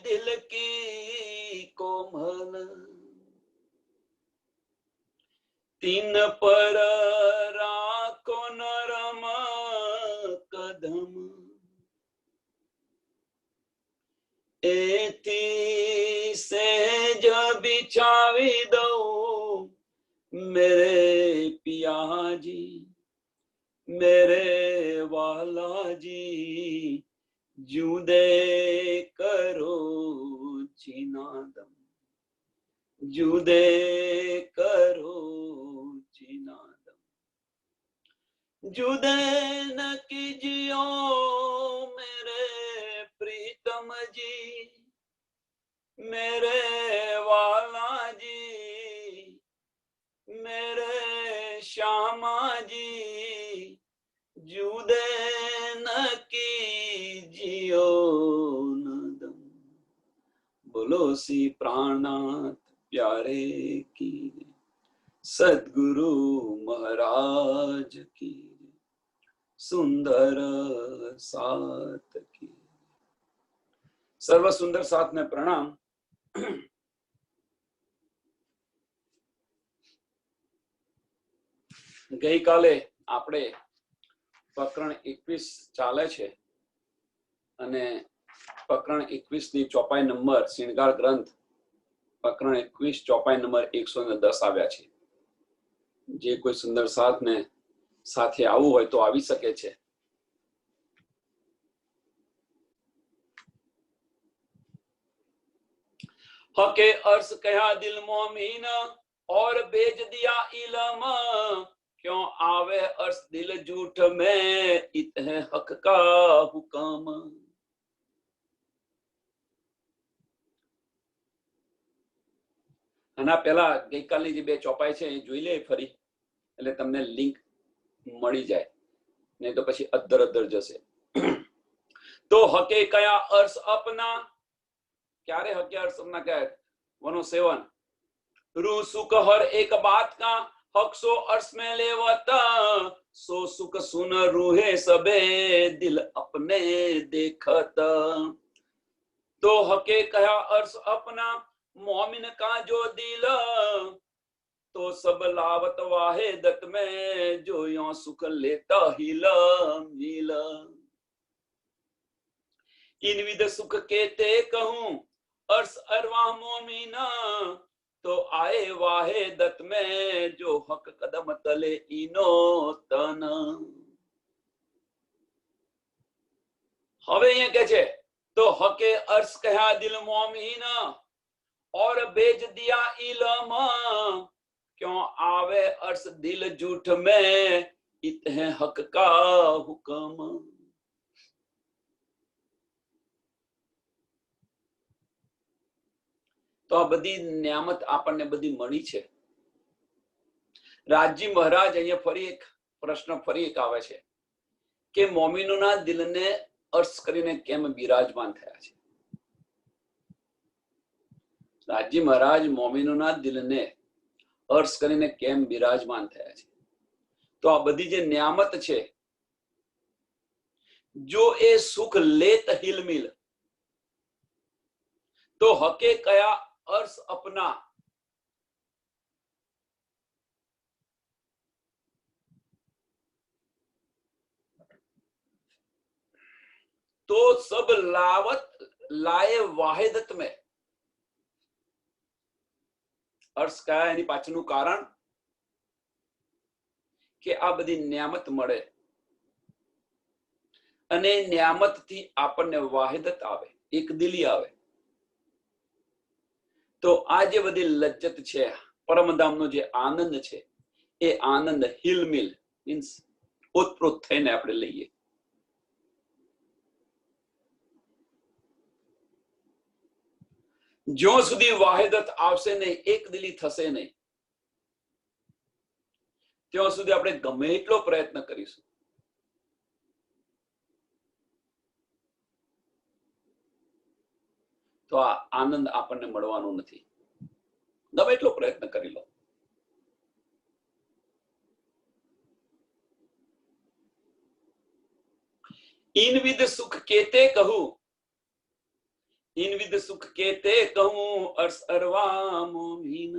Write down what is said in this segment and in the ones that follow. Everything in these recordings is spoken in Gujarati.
दिल की कोमल, तीन पर राखो नरम कदम, एती सहज बिछावी दऊं मेरे पिया जी, मेरे वाला जी, जुदे करो चिनादम, जुदे करो चिनादम, जुदे न कीजियो मेरे प्रीतम जी, मेरे वाला जी, मेरे श्यामा जी, जुदे न कीजियो नदम। बोलो सी प्राणनाथ प्यारे की, सद्गुरु महाराज की, सुंदर साथ की। सर्व सुंदर साथ में प्रणाम। गई काले આપણે પ્રકરણ 21 ચાલે છે અને પ્રકરણ 21 ની ચોપાઈ નંબર શ્રૃંગાર ગ્રંથ પ્રકરણ 21 ચોપાઈ નંબર 110 આવ્યા છે। જે કોઈ સુંદર સાથ ને સાથે આવવું હોય તો આવી શકે છે। हके अर्श कहा दिल मोमीन और बेच दिया इलम, क्यों आवे अर्श दिल झूठ में इतने हक का हुक्म। આના પહેલા ગઈકાલની જે બે ચોપાઈ છે એ જોઈ લે ફરી, એટલે તમને લિંક મળી જાય, નહીં તો પછી અદ્ધર અદ્ધર જશે। તો હકે કયા અર્શ અપના, ક્યારે હકે અર્શ અપના કયા 107 रू सुख हर एक बात का हक सो अर्श में लेवता, सो सुख सुन रूहे सबे दिल अपने देखता। तो हके कहा अर्श अपना मोमिन का जो दिल, तो सब लावत वाहिदत में जो यो सुख लेता हिला मिला। इन विध सुख केते कहूं अर्श अरवाह मोमिना, तो आए वाहिदत में जो हक कदम तले इनो तन। હવે અહીંયા કે છે तो हके अर्श कहा दिल मोमिना और बेच दिया इलम, क्यों आवे अर्श दिल झूठ में इतने हक का हुक्म। तो आ बधी नियामत આપણને બધી મળી છે। રાજજી મહારાજ અહીંયા ફરી એક પ્રશ્ન ફરી એક આવે છે કે મોમિનોના દિલને અર્શ કરીને કેમ બિરાજમાન થયા છે। રાજજી મહારાજ મોમિનોના દિલને અર્શ કરીને કેમ બિરાજમાન થયા છે। તો આ બધી જે નિયામત છે, જો એ સુખ લેત હિલમિલ, તો હકે કયા अर्श अपना, तो सब लावत लाए वाहिदत में। अर्श कया एनी पाछळનું કારણ કે આ બધી નિયામત મળે અને નિયામતથી આપણને વાહિદત આવે, એક દિલી આવે। तो आज बधी लज्जत छे, परमधामनो जे आनंद छे, ए आनंद हिलमिल मीन्स ओतप्रोत थईने आपणे लईए। ज्यों सुधी वाहिदत आवशे नहीं, एक दिली थशे नहीं, त्यों सुधी आपणे गमे એટલો प्रयत्न करीशुं, तो आ आनंद આપણને મળવાનો નથી। ગમે એટલો પ્રયત્ન કરી લો। इन विध सुख केते कहूं, ઇનવિદ સુખ કે તે કહું અર્સ અરવા મોમીન.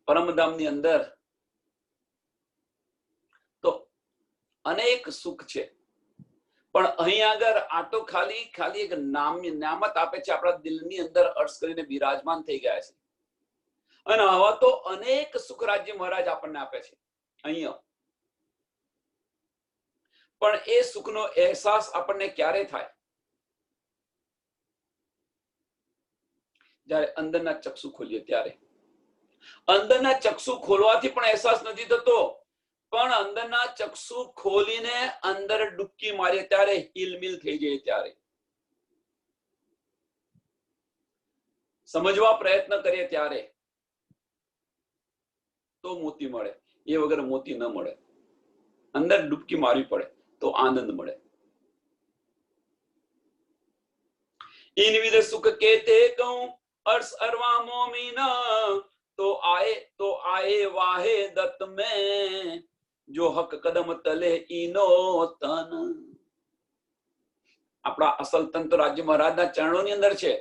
પરમધામની અંદર તો અનેક સુખ છે, પણ અહીં આગળ આ તો ખાલી એક નામત આપે છે, આપણા દિલની અંદર અર્થ કરીને બિરાજમાન થઈ ગયા છે. અને આવા તો અનેક સુખ રાજ્ય મહારાજ આપણને આપે છે અહીંયા. પણ એ સુખનો અહેસાસ આપણને ક્યારે થાય? જ્યારે અંદરના ચક્ષુ ખોલીએ ત્યારે. અંદરના ચક્ષુ ખોલવાથી પણ અહેસાસ નથી થતો, પણ અંદરના ચક્ષુ ખોલીને અંદર ડૂબકી મારીએ ત્યારે, હિલમિલ થઈ જાય ત્યારે, સમજવા પ્રયત્ન કરીએ ત્યારે તો મોતી મળે. એ વગર મોતી ન મળે. અંદર ડૂબકી મારવી પડે તો આનંદ મળે. ઇનવિદ સુખ કે તે કહું અર્સ અરવા મોમીન, તો આએ વાહે દત્ત મેં જો હક કદમ તલે ઈનો તન. આપણા અસલ તંત્ર રાજ્ય મહારાજના ચરણોની અંદર છે.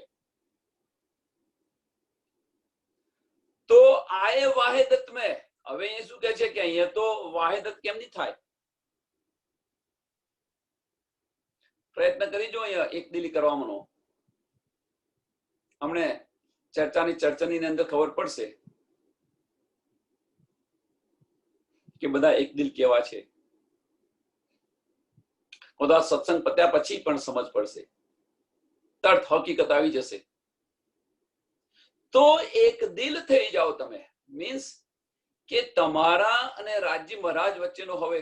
તો આએ વાહે દત્ત મેં. હવે એ શું કહે છે કે અહીંયા તો વાહેદત કેમ નહીં થાય? પ્રયત્ન કરી જો અહીંયા એક દિલી કરવાનો. અમને ચર્ચાની અંદર ખબર પડશે કે બધા એક દિલ કેવા છે. કદાચ સત્સંગ પત્યા પછી પણ સમજ પડશે, તર્થ હકીકત આવી જશે. તો એક દિલ થઈ જાઓ તમે, મીન્સ કે તમારા અને રાજ્ય મહારાજ વચ્ચેનો હવે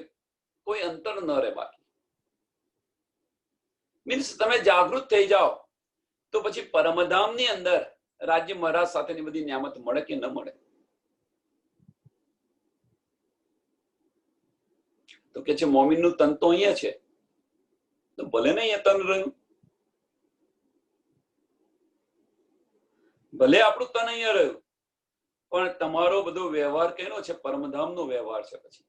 કોઈ અંતર ન રહે બાકી. મીન્સ તમે જાગૃત થઈ જાઓ તો પછી પરમધામની અંદર રાજ્ય મહારાજ સાથેની બધી નિયામત મળે કે ન મળે? તો કે છે મોમીનનું તન તો અહીંયા છે, તો ભલે ને અહીંયા તન રહ્યું, ભલે આપણું તન અહીંયા રહ્યું, પણ તમારો બધો વ્યવહાર કેનો છે? પરમધામનો વ્યવહાર છે. પછી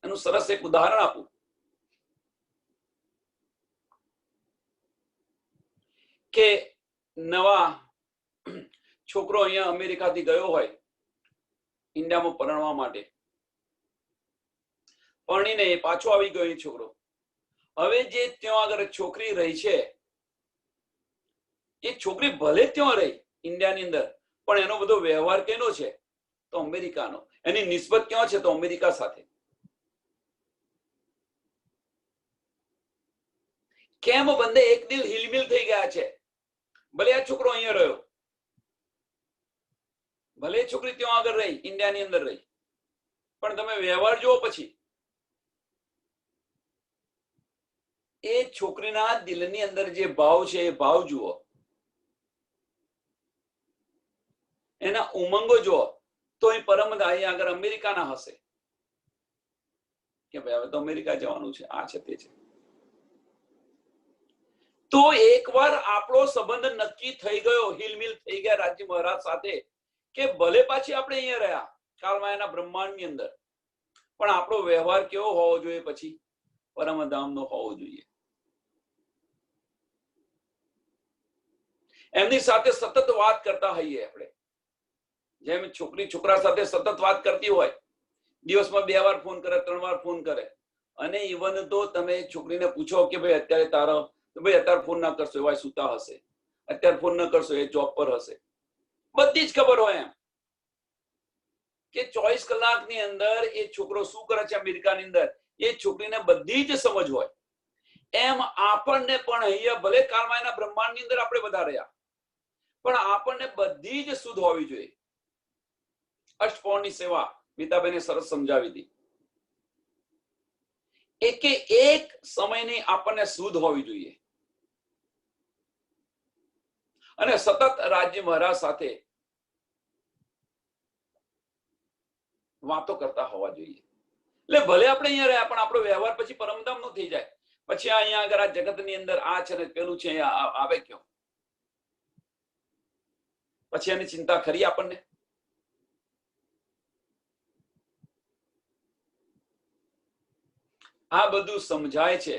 એનું સરસ એક ઉદાહરણ આપું કે નવા છોકરો અહીંયા અમેરિકાથી ગયો હોય ઇન્ડિયામાં પરણવા માટે, પરણીને પાછો આવી ગયો છોકરો. હવે જે ત્યાં આગળ છોકરી રહી છે, એ છોકરી ભલે ત્યાં રહી ઇન્ડિયાની અંદર, પણ એનો બધો વ્યવહાર કેનો છે? તો અમેરિકાનો. એની નિસ્બત ક્યાં છે? તો અમેરિકા સાથે. કેમ બંને એક દિલ હિલમિલ થઈ ગયા છે? ભલે આ છોકરો અહીંયા રહ્યો, ભલે છોકરી ત્યાં આગળ રહી ઇન્ડિયાની અંદર રહી, પણ તમે વ્યવહાર જુઓ પછી એ છોકરીના દિલની અંદર જે ભાવ છે એ ભાવ જુઓ, એના ઉમંગો જુઓ. તો એ પરમદાઈ આગળ અમેરિકાના હશે કે ભાઈ હવે તો અમેરિકા જવાનું છે, આ છે તે છે. તો એકવાર આપણો સંબંધ નક્કી થઈ ગયો, હિલમિલ થઈ ગયા રાજ્ય મહારાજ સાથે, કે ભલે પાછી આપણે અહીંયા રહ્યા કાળમાયાના બ્રહ્માંડની અંદર, પણ આપણો વ્યવહાર કેવો હોવો જોઈએ? પછી પરમધામનો હોવો જોઈએ. એમની સાથે સતત વાત કરતા હોઈએ આપણે, જેમ છોકરી છોકરા સાથે સતત વાત કરતી હોય, દિવસમાં 2 વાર ફોન કરે, 3 વાર ફોન કરે. અને ઇવન તો તમે છોકરીને પૂછો કે ભાઈ અત્યારે તારો, તો ભાઈ અત્યારે ફોન ના કરશો, એવા સૂતા હશે, અત્યારે ફોન ના કરશો એ જોબ પર હશે. બધી જ ખબર હોય એમ કે 24 કલાકની અંદર એ છોકરો શું કરે છે અમેરિકાની અંદર, એ છોકરીને બધી જ સમજ હોય. એમ આપણને પણ અહીંયા ભલે કાળમાયના બ્રહ્માંડની અંદર આપણે બધા રહ્યા, પણ આપણને બધી જ શુદ્ધ હોવી જોઈએ. અષ્ટકોણની સેવા મીતાબેને સરસ સમજાવી હતી. એકે એક સમયની આપણને શુદ્ધ હોવી જોઈએ અને સતત રાજ્ય મહારાજ સાથે વાતો કરતા હોવા જોઈએ. એટલે ભલે આપણે અહીંયા રહ્યા, પણ આપણો વ્યવહાર પછી પરમધામ નો થઈ જાય. પછી અહીંયા આગળ આ જગતની અંદર આ છે ને પેલું છે, આવે ક્યાં? પછી એની ચિંતા ખરી આપણને? આ બધું સમજાય છે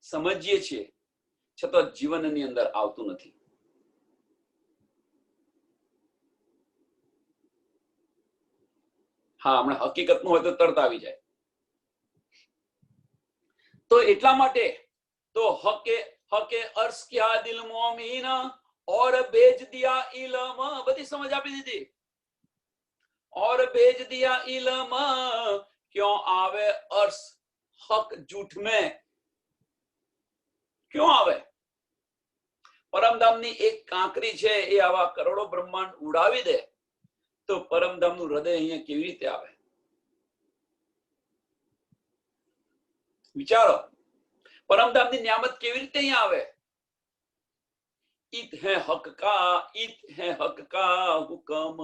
સમજીએ છીએ છતાં જીવનની અંદર આવતું નથી. હા, હમણાં હકીકતનું હોય તો તરત આવી જાય. તો એટલા માટે તો હકે અર્શ કિયા દિલ મોમીન और भेज दिया इल्म, बड़ी समझ आपी दीदी. और भेज दिया इल्म, क्यों आवे अर्श हक झूठ में, क्यों आवे? परमधामनी एक कांकरी છે એ આવા કરોડો બ્રહ્માંડ ઉડાવી દે તો પરમધામનું હૃદય અહીંયા કેવી રીતે આવે? વિચારો, પરમધામની નિયામત કેવી રીતે અહીંયા આવે? इत है हक का हुकम.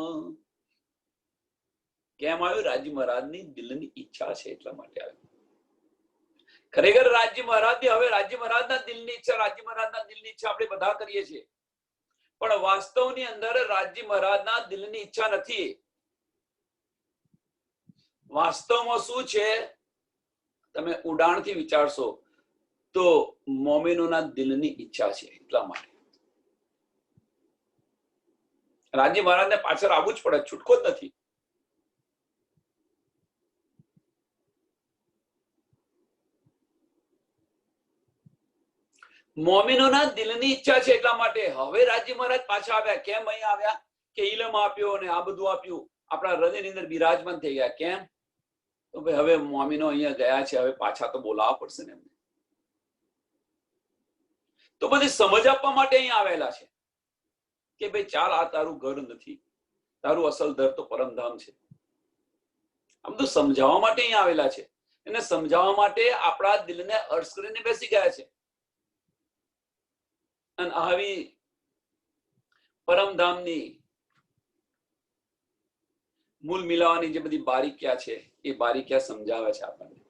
કેમ આવ્યું? રાજી મહારાજની દિલની ઈચ્છા છે એટલા માટે આવ્યું. ખરેખર રાજી મહારાજની, હવે રાજી મહારાજના દિલની ઈચ્છા, રાજી મહારાજના દિલની ઈચ્છા આપણે બધા કરીએ છીએ, પણ વાસ્તવની અંદર રાજી મહારાજના દિલની ઈચ્છા નથી. વાસ્તવમાં શું છે તમે ઉડાણથી વિચારશો તો મોમીનોના દિલની ઈચ્છા છે એટલા માટે. રાજી મહારાજને પાછળ આવવું જ પડે, છૂટકો જ નથી. મોમીનોના દિલની ઈચ્છા છે એટલા માટે હવે રાજી મહારાજ પાછા આવ્યા. કેમ અહીંયા આવ્યા? કે ઇલમ આપ્યો અને આ બધું આપ્યું, આપણા હૃદયની અંદર બિરાજમાન થઈ ગયા. કેમ? તો ભાઈ હવે મોમીનો અહીંયા ગયા છે, હવે પાછા તો બોલાવવા પડશે ને એમને. તો બધી સમજ આપવા માટે અહીંયા આવેલા છે કે ભાઈ ચાલ, આ તારું ઘર નથી, તારું અસલ ઘર તો પરમધામ છે. આ બધું સમજાવવા માટે અહીંયા આવેલા છે. એને સમજાવવા માટે આપણા દિલને અર્શ કરીને બેસી ગયા છે. અને આવી પરમધામની મૂળ મિલાવાની જે બધી બારીક્યા છે એ બારીક્યા સમજાવે છે આપણને.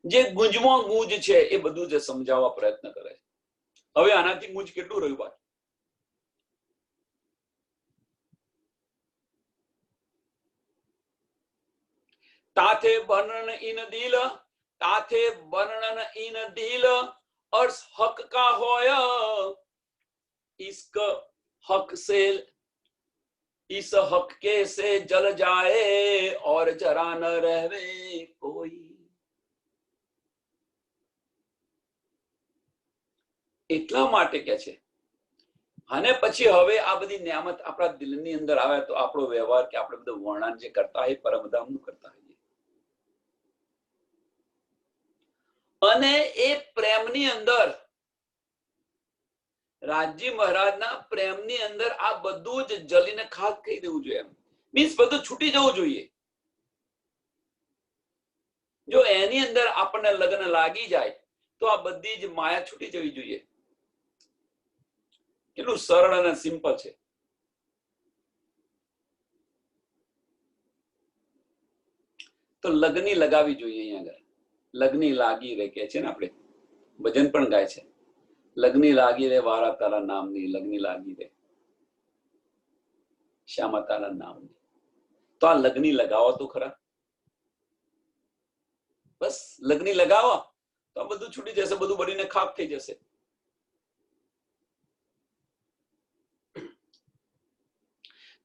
જે ગુંજમાં ગુંજ છે એ બધું જ સમજાવવા પ્રયત્ન કરે છે. હવે આનાથી ગુંજ કેટલું રહ્યું બાકી? તાથે વર્ણન ઇન દિલ, તાથે વર્ણન ઇન દિલ, अर्श हक का होया, इसका हक से इस हक के से जल जाए और जरा न रहवे कोई. એટલા માટે કે છે. અને પછી હવે આ બધી નિયામત આપણા દિલની અંદર આવે તો આપણો વ્યવહાર કે આપણે બધું વર્ણન જે કરતા હોય પરમધામનું કરતા હોય. અને એ પ્રેમની અંદર, રાજી મહારાજના પ્રેમની અંદર આ બધું જ જલીને ખાક કહી દેવું જોઈએ. મીન્સ બધું છૂટી જવું જોઈએ. જો એની અંદર આપણને લગ્ન લાગી જાય તો આ બધી જ માયા છૂટી જવી જોઈએ. કેટલું સરળ અને સિમ્પલ છે. તો લગ્ની લગાવી જોઈએ. અહીંયા આગળ લગ્ની લાગી રે કે છે ને, આપણે ભજન પણ ગાય છે, લગ્ની લાગી રે વારા તારા નામની, લગ્ની લાગી રે શ્યામા તારા નામની. તો આ લગ્ની લગાવો તો ખરા. બસ લગ્ની લગાવો તો આ બધું છૂટી જશે, બધું બળીને ખાક થઈ જશે.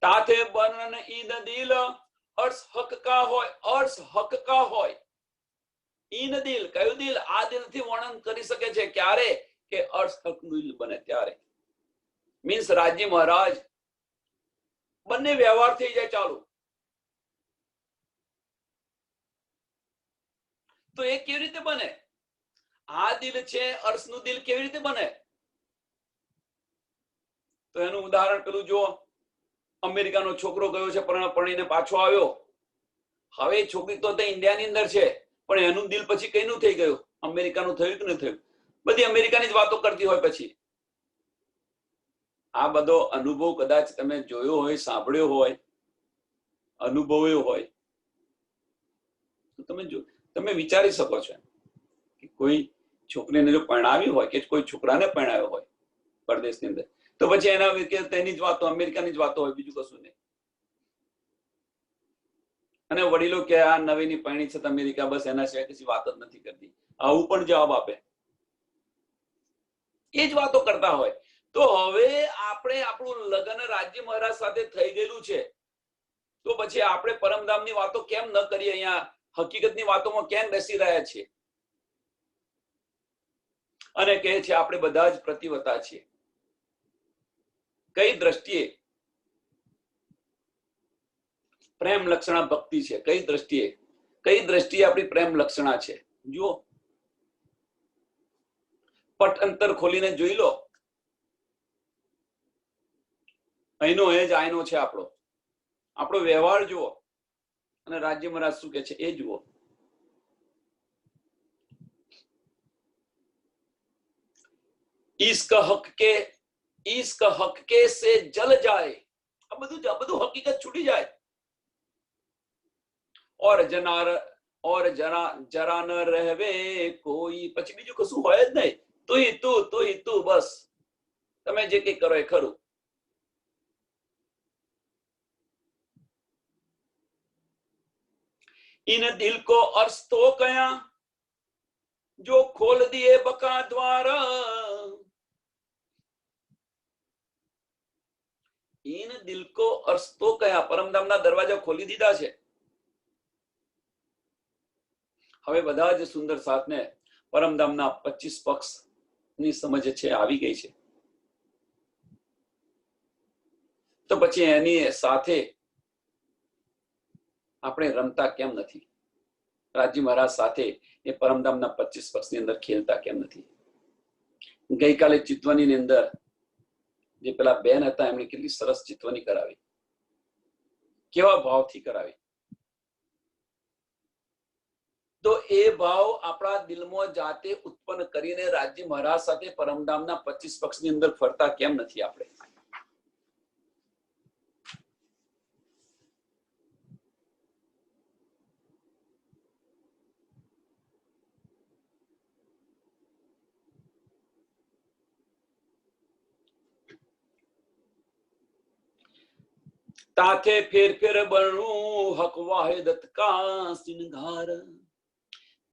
તાથે વર્ણન ઈદ દિલ, અર્શ હક કા હોય, અર્શ હક કા હોય. ઈન દિલ, કયું દિલ? આ દિલથી વર્ણન કરી શકે છે. ક્યારે? કે અર્શ હક દિલ બને ત્યારે. મીન્સ રાજી મહારાજ બંને વ્યવહાર થઈ જાય ચાલુ. તો એ કેવી રીતે બને? આ દિલ છે, અર્શનું દિલ કેવી રીતે બને? તો એનું ઉદાહરણ પેલું જો, અમેરિકાનો છોકરો ગયો છે, પરણીને પાછો આવ્યો. હવે છોકરી તો ઇન્ડિયાની અંદર છે, પણ એનું દિલ પછી કઈનું થઈ ગયું? અમેરિકાનું થયું કે નહીં થયું? બધી અમેરિકાની જ વાતો કરતી હોય. પછી આ બધો અનુભવ કદાચ તમે જોયો હોય, સાંભળ્યો હોય, અનુભવ્યો હોય તો તમે વિચારી શકો છો કે કોઈ છોકરીને જો પરણાવી હોય કે કોઈ છોકરાને પરણાવ્યો હોય પરદેશની અંદર, તો પછી એના તેની જ વાતો, અમેરિકાની જ વાતો હોય, બીજું કશું નહીં. અને વડીલો કે આ નવીની પરણી છે અમેરિકા, બસ એના સિવાય કશી વાત જ નથી કરતી. આવું પણ જવાબ આપે, એ જ વાતો કરતા હોય. તો હવે આપણે આપણું લગ્ન રાજ્ય મહારાજ સાથે થઈ ગયેલું છે, તો પછી આપણે પરમધામની વાતો કેમ ન કરીએ? અહીંયા હકીકતની વાતોમાં કેમ બેસી રહ્યા છીએ? અને કહે છે આપણે બધા જ પ્રતિવતા છીએ. કઈ દ્રષ્ટિએ પ્રેમ લક્ષણા ભક્તિ છે? કઈ દ્રષ્ટિએ આપણી પ્રેમ લક્ષણા છે? જુઓ, પટ અંતર ખોલીને જોઈ લો. અહીંનો એ જ આયનો છે આપણો વ્યવહાર જુઓ, અને રાજ્ય મહારાજ શું કે છે એ જુઓ. ઈશ્ક હક કે સે જલ જાય, આ બધું હકીકત છૂટી જાય. और जरा न रहवे કોઈ, પછી બીજું કશું હોય જ નહીં. તું બસ, તમે જે કઈ કરો એ ખરું. इन दिल को अर्श तो कया जो खोल दिए बका द्वार, इन दिल को अर्श तो कया, પરમધામના દરવાજા ખોલી દીધા છે. હવે બધા જ સુંદર સાથને પરમધામના 25 પક્ષ ની સમજ છે આવી ગઈ છે. તો પછી એની સાથે આપણે રમતા કેમ નથી? રાજ્ય મહારાજ સાથે એ પરમધામના 25 પક્ષની અંદર ખેલતા કેમ નથી? ગઈકાલે ચિતવણીની અંદર જે પેલા બેન હતા એમણે કેટલી સરસ ચિતવણી કરાવી, કેવા ભાવથી કરાવી. તો એ ભાવ આપણા દિલમાં જાતે ઉત્પન્ન કરીને રાજ્ય મહારાજ સાથે પરમધામના 25 પક્ષની અંદર ફરતા કેમ નથી આપણે? ताथे फेर फेर बणू हक वाहिदत का सिंगार,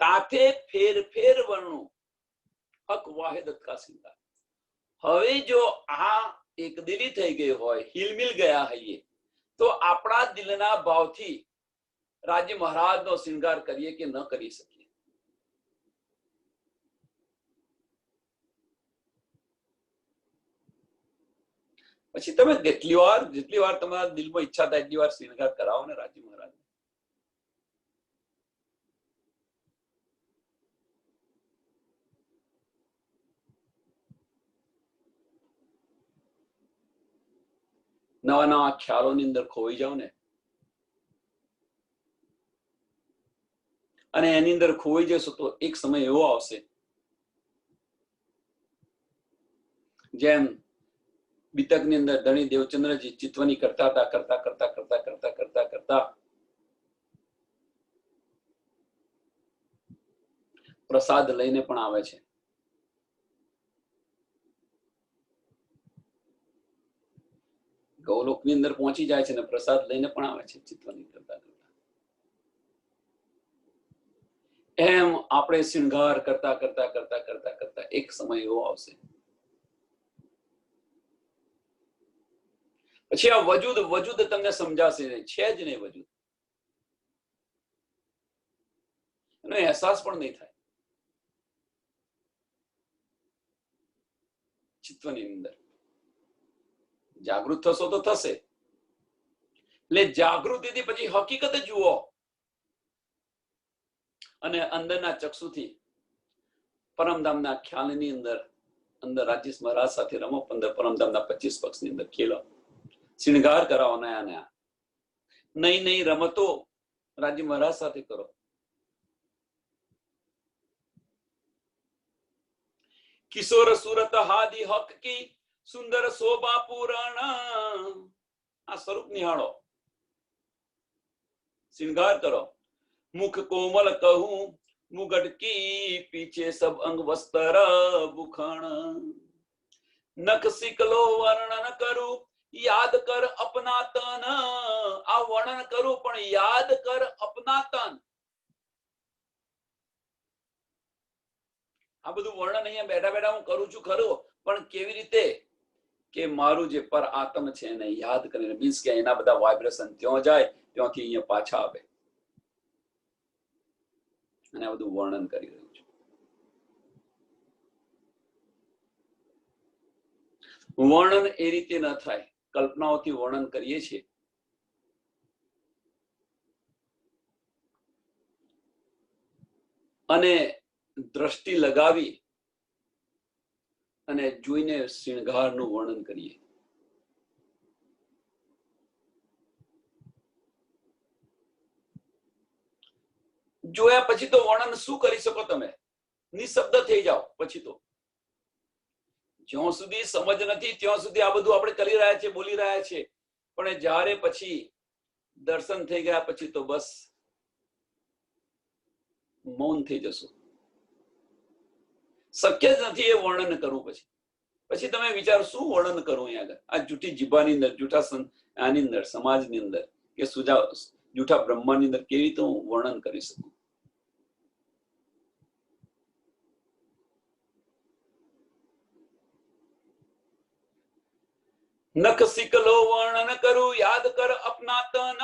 ताथे फेर फेर बणू हक वाहिदत का सिंगार. હવે જો આ એક દિલી થઈ ગઈ હોય, હિલમિલ ગયા હોઈએ, તો આપણા દિલના ભાવથી રાજ્ય મહારાજનો શૃંગાર કરીએ કે ન કરી શકીએ? પછી તમે જેટલી વાર તમારા દિલમાં ઈચ્છા થાય એટલી વાર શૃંગાર કરાવો ને રાજ્ય મહારાજ. નવા ખ્યાલોની અંદર ખોઈ જાવ ને, અને એની અંદર ખોઈ જશો તો એક સમય એવો આવશે જેમ બીતકની અંદર ધણી દેવચંદ્રજી ચિતવણી કરતા પ્રસાદ લઈને પણ આવે છે. ગૌલોકની અંદર પહોંચી જાય છે ને પ્રસાદ લઈને પણ આવે છે ચિતવણી કરતા. એમ આપણે શૃંગાર કરતા એક સમય એવો આવશે પછી આ વજૂદ તમને સમજાશે નહીં, છે જ નહીં વજૂદ, એનો અહેસાસ પણ નહીં થાય ચિત્તની અંદર. જાગૃત થશો તો થશે. એટલે જાગૃતિથી પછી હકીકત જુઓ, અને અંદરના ચક્ષુથી પરમધામના ખ્યાલની અંદર રાજ્ય મહારાજ સાથે રમો. પરમધામના 25 પક્ષની અંદર ખેલો, શૃંગાર કરાવો નયા. નઈ રમતો રાજ્ય મહારાજ સાથે કરો. કિશોર સુરત હાદી હક કી સુંદર શોભા પૂરણ, આ સ્વરૂપ નિહાળો, શૃંગાર કરો. मुख कोमल कहूं मुगट की पीछे सब अंग वस्त्र बुखण, नख सिकलो वर्णन करूं याद कर अपना तन, આ વર્ણન કરું પણ યાદ કર અપના તન. આ બધું વર્ણન અહીંયા બેઠા બેઠા હું કરું છું ખરું, પણ કેવી રીતે કે મારું જે પર આત્મ છે એને યાદ કરીને, મીન્સ કે એના બધા વાઇબ્રેશન ત્યાં જાય, ત્યાંથી અહીંયા પાછા આવે, અને આ બધું વર્ણન કરી રહ્યું છું. વર્ણન એ રીતે ન થાય, કલ્પનાઓથી વર્ણન કરીએ છીએ. અને દ્રષ્ટિ લગાવી અને જોઈને શૃંગારનું વર્ણન કરીએ. જોયા પછી તો વર્ણન શું કરી શકો તમે? નિશબ્દ થઈ જાઓ પછી તો. જ્યાં સુધી સમજ નથી ત્યાં સુધી આ બધું આપણે કરી રહ્યા છીએ, બોલી રહ્યા છીએ, પણ જ્યારે પછી દર્શન થઈ ગયા પછી તો બસ મૌન થઈ જશો. શક્ય જ નથી એ વર્ણન કરવું. પછી તમે વિચારો શું વર્ણન કરવું અહીંયા આગળ? આ જૂઠી જીભાની અંદર, જૂઠા આની અંદર, સમાજની અંદર કે જૂઠા બ્રહ્માંડની અંદર કેવી રીતે હું વર્ણન કરી શકું? નખ સિકલો વર્ણન કરું, યાદ કર અપના તન,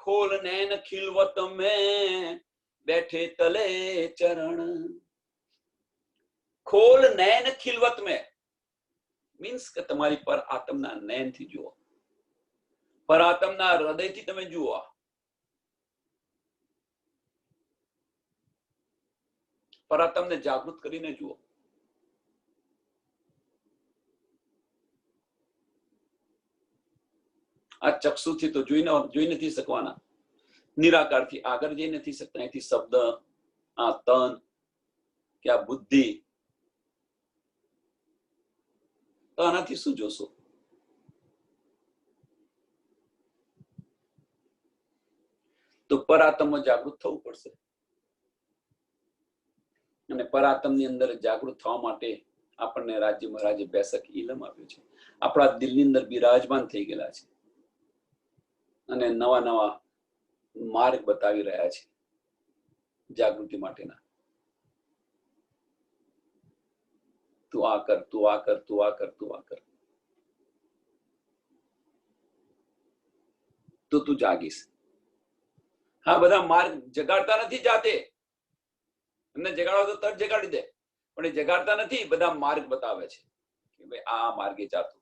ખોલ નૈન ખિલવત મેં બેઠે તલે ચરણ. ખોલ નૈન ખિલવત મેં મીન્સ કે તમારી પર આત્મના નયનથી જુઓ, પર આત્મના હૃદયથી તમે જુઓ. પર આત્મને જાગૃત કરીને જુઓ. આ ચક્ષુથી તો જોઈ નથી શકવાના, નિરાકારથી આગળ જઈ નથી શકતા. અહીંથી શબ્દ, આ તન કે આ બુદ્ધિ, તો આનાથી શું જોશો? તો પરાત્મમાં જાગૃત થવું પડશે. અને પરાત્મની અંદર જાગૃત થવા માટે આપણને રાજ્ય મહારાજે બેસક ઇલમ આપ્યું છે. આપણા દિલની અંદર બિરાજમાન થઈ ગયેલા છે અને નવા નવા માર્ગ બતાવી રહ્યા છે જાગૃતિ માટેના. તું આ કર, તું આ કર, તું આ કર, તું આ કર, તો તું જાગીશ. હા, બધા માર્ગ જગાડતા નથી જાતે. એમને જગાડો તો તરત જગાડી દે, પણ એ જગાડતા નથી. બધા માર્ગ બતાવે છે કે ભાઈ આ માર્ગે જાતું.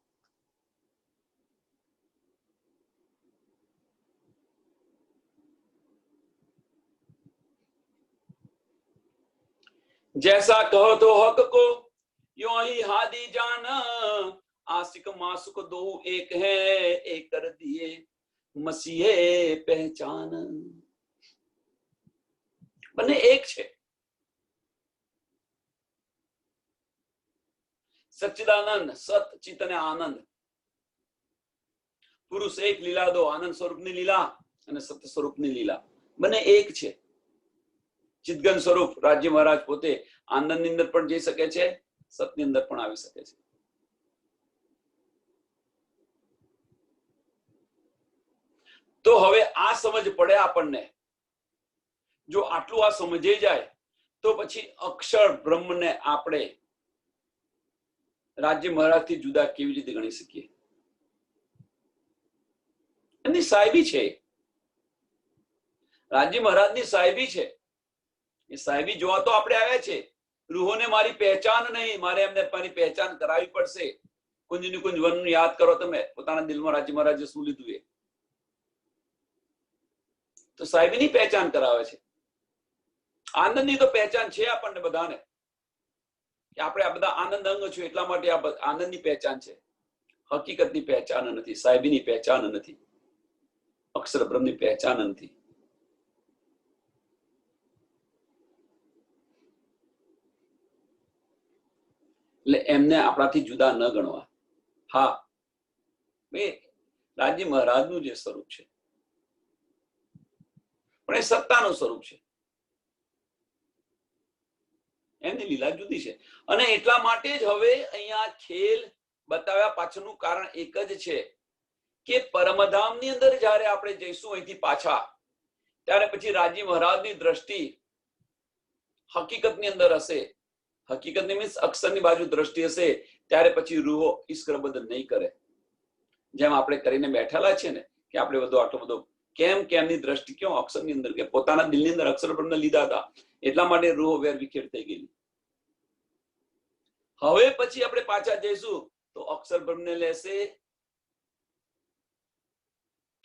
जैसा कहो तो हक को यो ही हादी जान, आशिक मासुक दो एक है, एक कर दिए मसीहे पहचान. બંને એક છે. સચ્ચિદાનંદ, સત ચિત અને આનંદ. પુરુષ એક, લીલા દો. આનંદ સ્વરૂપની લીલા અને સત્ય સ્વરૂપની લીલા બંને એક છે. ચિદગન સ્વરૂપ રાજ્ય મહારાજ પોતે આનંદની અંદર પણ જઈ શકે છે, સતની અંદર પણ આવી શકે છે. તો હવે આ સમજ પડે આપણને. જો આટલું આ સમજાઈ જાય તો પછી અક્ષર બ્રહ્મને આપણે રાજ્ય મહારાજથી જુદા કેવી રીતે ગણી શકીએ? એમની સાહેબી છે, રાજ્ય મહારાજની સાહેબી છે. એ સાહેબી જોવા તો આપણે આવ્યા છે. રૂહોને મારી પહેચાન નહીં, મારે એમને મારી પહેચાન કરાવવી પડશે. કુંજની કુંજ વન યાદ કરો તમે, પોતાના દિલમાં રાજ્ય મહારાજે શું લીધું એ તો સાહેબીની પહેચાન કરાવે છે. આનંદની તો પહેચાન છે આપણને બધાને કે આપણે આ બધા આનંદ અંગ છું, એટલા માટે આ આનંદની પહેચાન છે. હકીકતની પહેચાન નથી, સાહેબીની પહેચાન નથી, અક્ષર બ્રહ્મની પહેચાન નથી. એટલે એમને આપણાથી જુદા ન ગણવા. હા, એ રાજ્ય મહારાજનું જે સ્વરૂપ છે પણ એ સત્તાનું સ્વરૂપ છે. એમની લીલા જુદી છે. અને એટલા માટે જ હવે અહીંયા ખેલ બતાવ્યા પાછળનું કારણ એક જ છે કે પરમધામની અંદર જયારે આપણે જઈશું અહીંથી પાછા, ત્યારે પછી રાજ્ય મહારાજની દ્રષ્ટિ હકીકતની અંદર હશે, હકીકતની મીન્સ અક્ષરની બાજુ દ્રષ્ટિ હશે, ત્યારે પછી રૂહો ઈશ્વરબદ્ધ નહીં કરે. જેમ આપણે કરીને બેઠેલા છે ને કે આપણે બધું આટલો બધો કેમની દ્રષ્ટિ ક્યાં અક્ષરની અંદર કે પોતાના દિલની અંદર અક્ષર બ્રહ્મને લીધા હતા એટલા માટે રૂહો વેર વિખેર થઈ ગયેલી. હવે પછી આપણે પાછા જઈશું તો અક્ષર બ્રહ્મને લેશે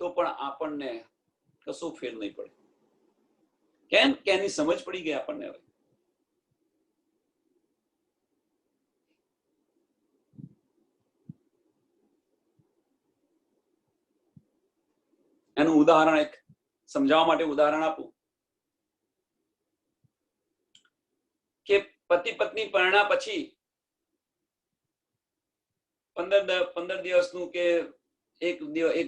તો પણ આપણને કશું ફેર નહીં પડે. કેમ કે એની સમજ પડી ગઈ આપણને. હવે એનું ઉદાહરણ એક સમજાવવા માટે ઉદાહરણ આપું કે પતિ પત્ની પરણ્યા પછી 15 દિવસનું કે એક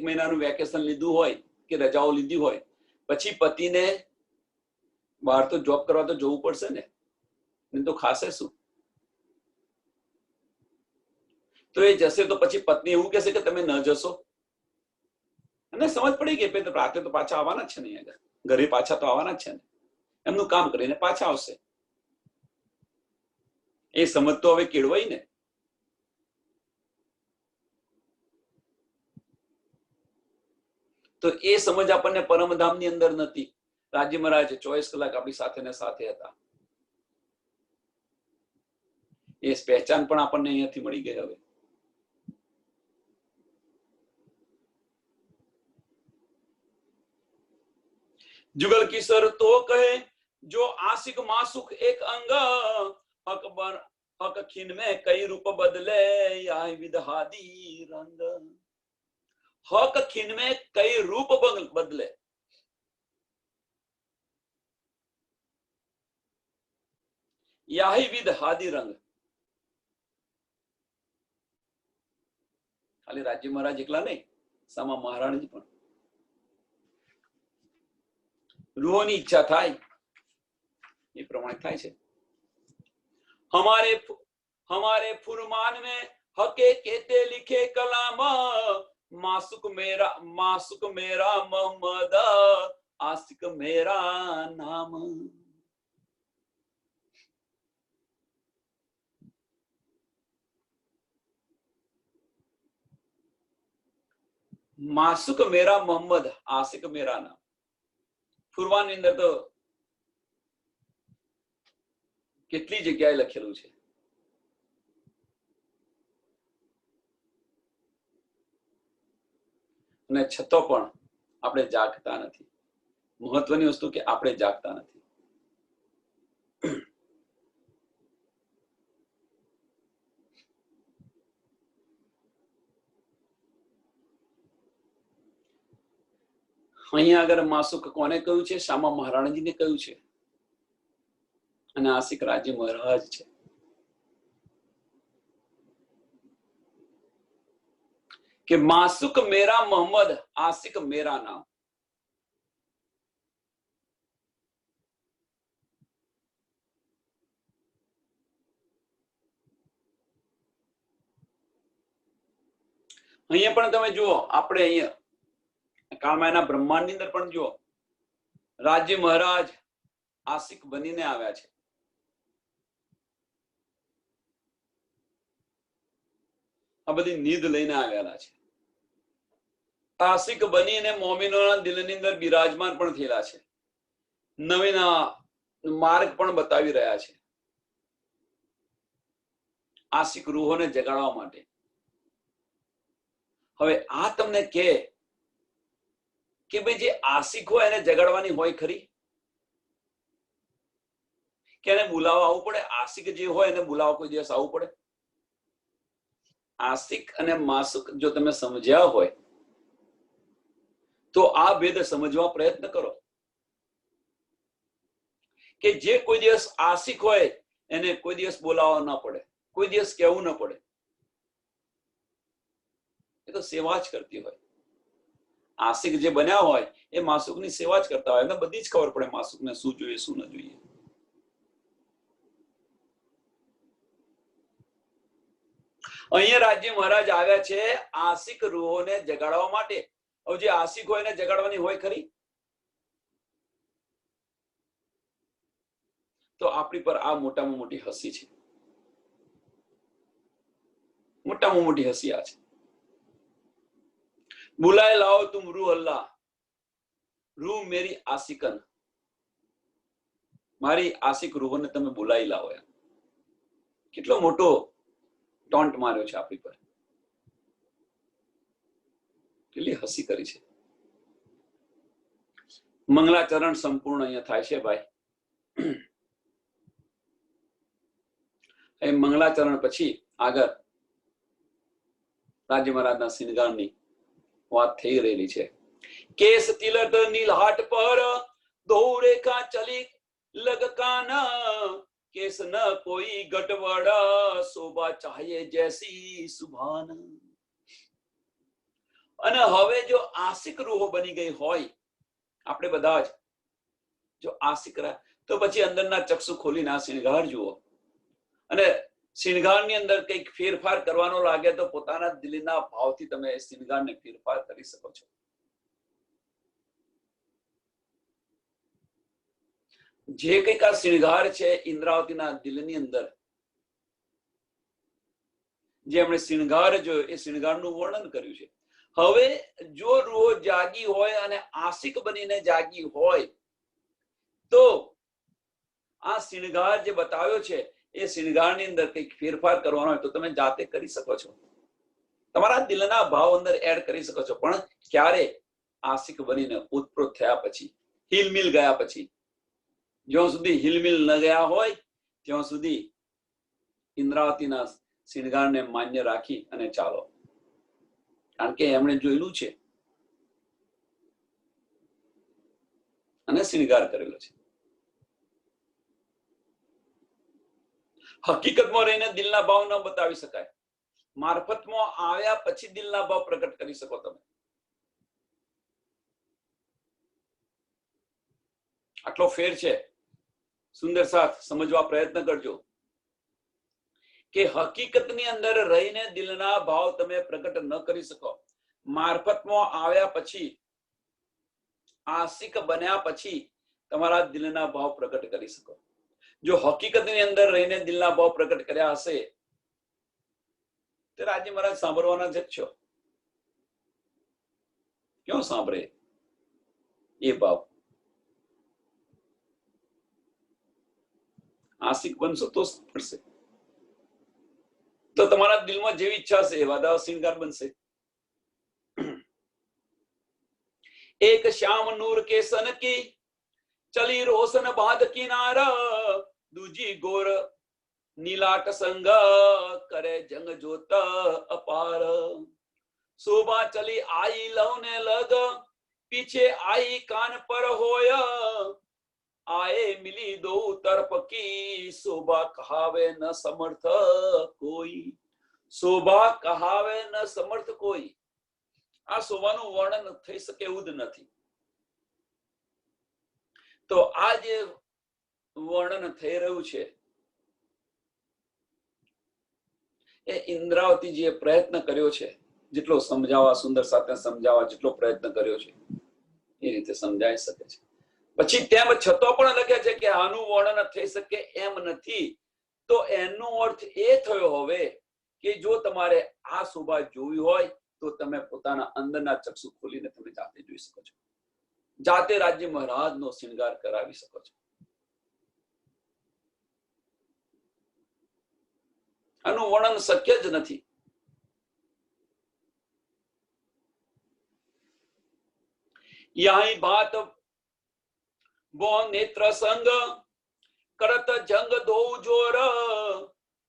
મહિનાનું વેકેશન લીધું હોય કે રજાઓ લીધી હોય, પછી પતિને બહાર તો જોબ કરવા તો જવું પડશે ને, નહીં તો ખાશે શું? તો એ જશે તો પછી પત્ની એવું કહેશે કે તમે ન જશો? અને સમજ પડી ગઈ તો રાતે તો પાછા આવવાના જ છે ને, ઘરે પાછા તો આવવાના જ છે ને, એમનું કામ કરીને પાછા આવશે. એ સમજ તો હવે કેળવાઈ ને. તો એ સમજ આપણને પરમધામની અંદર નથી. રાજ્ય મહારાજ 24 કલાક આપણી સાથે ને સાથે હતા. એ પહેચાન પણ આપણને અહીંયાથી મળી ગઈ. હવે जुगल किशोर तो कहे जो आशिक मासुक एक अंग, अकबर हक खिन में कई रूप बदले या विदहादी रंग. हक खिन में कई रूप बदले. याही विदहादी रंग. ખાલી રાજ્ય મહારાજ એકલા નહીં, સામા મહારાણી પણ રૂહોની ઈચ્છા થાય એ પ્રમાણે થાય છે. हमारे फुरमान में हके कहते लिखे कलाम, मासुक मेरा मोहम्मद, आशिक मेरा नाम. मासुक मेरा मोहम्मद, आशिक मेरा नाम. ફુરવાની અંદર તો કેટલી જગ્યાએ લખેલું છે. અને છતાં પણ આપણે જાગતા નથી. મહત્વની વસ્તુ કે આપણે જાગતા નથી. અહીંયા આગળ માસુક કોને કહ્યું છે? શામા મહારાણીજીને કહ્યું છે. અને આશિક રાજ્ય મહારાજ છે. કે માસુક મેરા મોહમ્મદ, આશિક મેરા નામ. અહીંયા પણ તમે જુઓ, આપણે અહીંયા કાળમાયના બ્રહ્માંડની અંદર પણ જુઓ, રાજ્ય મહારાજ આશિક બનીને આવ્યા છે. આ બધી નીંદ લઈને આવેલા છે. આશિક બનીને મોમિનોના દિલની અંદર બિરાજમાન પણ થયેલા છે. નવીના માર્ગ પણ બતાવી રહ્યા છે આશિક રૂહોને જગાડવા માટે. હવે આ તમને કે ભાઈ જે આશિક હોય એને જગાડવાની હોય ખરી? કે એને બોલાવવા આવવું પડે? આશિક જે હોય એને બોલાવવા કોઈ દિવસ આવવું પડે? આશિક અને માસુક જો તમે સમજ્યા હોય તો આ ભેદ સમજવા પ્રયત્ન કરો કે જે કોઈ દિવસ આશિક હોય એને કોઈ દિવસ બોલાવવા ન પડે, કોઈ દિવસ કહેવું ન પડે. એ તો સેવા જ કરતી હોય. આશિક જે બન્યા હોય એ માસુકની સેવા જ કરતા હોય. એમને બધી જ ખબર પડે માસુકને શું જોઈએ શું ન જોઈએ. અહીંયા રાજ્ય મહારાજ આવ્યા છે આશિક રૂહોને જગાડવા માટે. હવે જે આશિક હોય એને જગાડવાની હોય ખરી? તો આપણી પર આ મોટામાં મોટી હસી છે, મોટામાં મોટી હસી આ છે. બુલાય લાવો તુમ રૂહ અલ્લાહ, રૂહ મેરી આશિકન, મારી આશિક રૂહને તમે બોલાવી લાવો. એમ કેટલો મોટો ટોન્ટ માર્યો છે આપણી પર, કેટલી હસી કરી છે. મંગલાચરણ સંપૂર્ણ અહીંયા થાય છે ભાઈ. એ મંગલાચરણ પછી આગળ રાજી મહારાજના શિણગારની વાત થઈ રહેલી છે. કેસ તિલક નીલહાટ પર દો રેખા ચલી લગકાના, કેસ ન કોઈ ગટવડા શોભા ચાહે જૈસી સુભાન. અને હવે જો આશિક રૂહો બની ગઈ હોય, આપણે બધા જ જો આશિક તો પછી અંદરના ચક્ષુ ખોલીને આ શિણગાર જુઓ, અને શિણગારની અંદર કંઈક ફેરફાર કરવાનો લાગે તો પોતાના દિલના ભાવથી તમે શિણગારને ફેરફાર કરી શકો છો. જે કંઈક આ શિણગાર છે ઇન્દ્રાવતીના દિલની અંદર, જે એમણે શિણગાર જોયો એ શિણગારનું વર્ણન કર્યું છે. હવે જો રૂહ જાગી હોય અને આશિક બનીને જાગી હોય તો આ શિણગાર જે બતાવ્યો છે એ શિણગારની અંદર કંઈક ફેરફાર કરવાનો હોય તો તમે જાતે કરી શકો છો, તમારા દિલના ભાવ અંદર એડ કરી શકો છો. પણ ક્યારે? આશિક બનીને ઉત્પ્રોત થયા પછી, હિલમિલ ગયા પછી. જ્યાં સુધી હિલમિલ ન ગયા હોય ત્યાં સુધી ઇન્દ્રાવતીના શિણગારને માન્ય રાખી અને ચાલો, કારણ કે એમણે જોયેલું છે અને શિણગાર કરેલો છે. હકીકતમાં રહીને દિલના ભાવ ન બતાવી શકાય, મારફતમાં આવ્યા પછી દિલના ભાવ પ્રગટ કરી શકો તમે. આટલો ફેર છે. સુંદર સાથ સમજવા પ્રયત્ન કરજો કે હકીકતની અંદર રહીને દિલના ભાવ તમે પ્રગટ ન કરી શકો, મારફતમાં આવ્યા પછી, આશિક બન્યા પછી તમારા દિલના ભાવ પ્રગટ કરી શકો. જો હકીકતની અંદર રહીને દિલના ભાવ પ્રગટ કર્યા હશે તો રાજી મહારાજ સાંભળવાના જ છો. ક્યાં સાંભળે એ ભાવ? આશિક બનશો તો પડશે, તો તમારા દિલમાં જેવી ઈચ્છા છે એવા શિણગાર બનશે. એક શ્યામ નૂર કે સન કી ચલી રોશન બાદ કિનારા, દૂજી ગોર નીલાટ સંગ કરે જંગ જોત અપાર. શોભા ચલી આઈ લવને લગ, પીછે આઈ કાન પર હોયા, આए मिली दो तरफ की शोभा कहावे न समर्थ कोई. શોભા કહાવે ન સમર્થ કોઈ. આ શોભાનું વર્ણન થઈ શકે એવું જ નથી. તો આ જે વર્ણન થઈ રહ્યું છે એ ઇન્દ્રાવતીજીએ પ્રયત્ન કર્યો છે, જેટલો સમજાવવા, સુંદર સાથે સમજાવવા જેટલો પ્રયત્ન કર્યો છે એ રીતે સમજાઈ શકે છે. પછી તેમ છતાં પણ લખે છે કે આનું વર્ણન થઈ શકે એમ નથી. તો એનો અર્થ એ થયો હવે કે જો તમારે આ શોભા જોવી હોય તો તમે પોતાના અંદરના ચક્ષુ ખોલીને તમે જાતે જોઈ શકો છો, જાતે રાજ્ય મહારાજનો શિણગાર કરાવી શકો છો. આનું વર્ણન શક્ય જ નથી. યહી બાત वो नेत्र संग करत जंग दो जोर,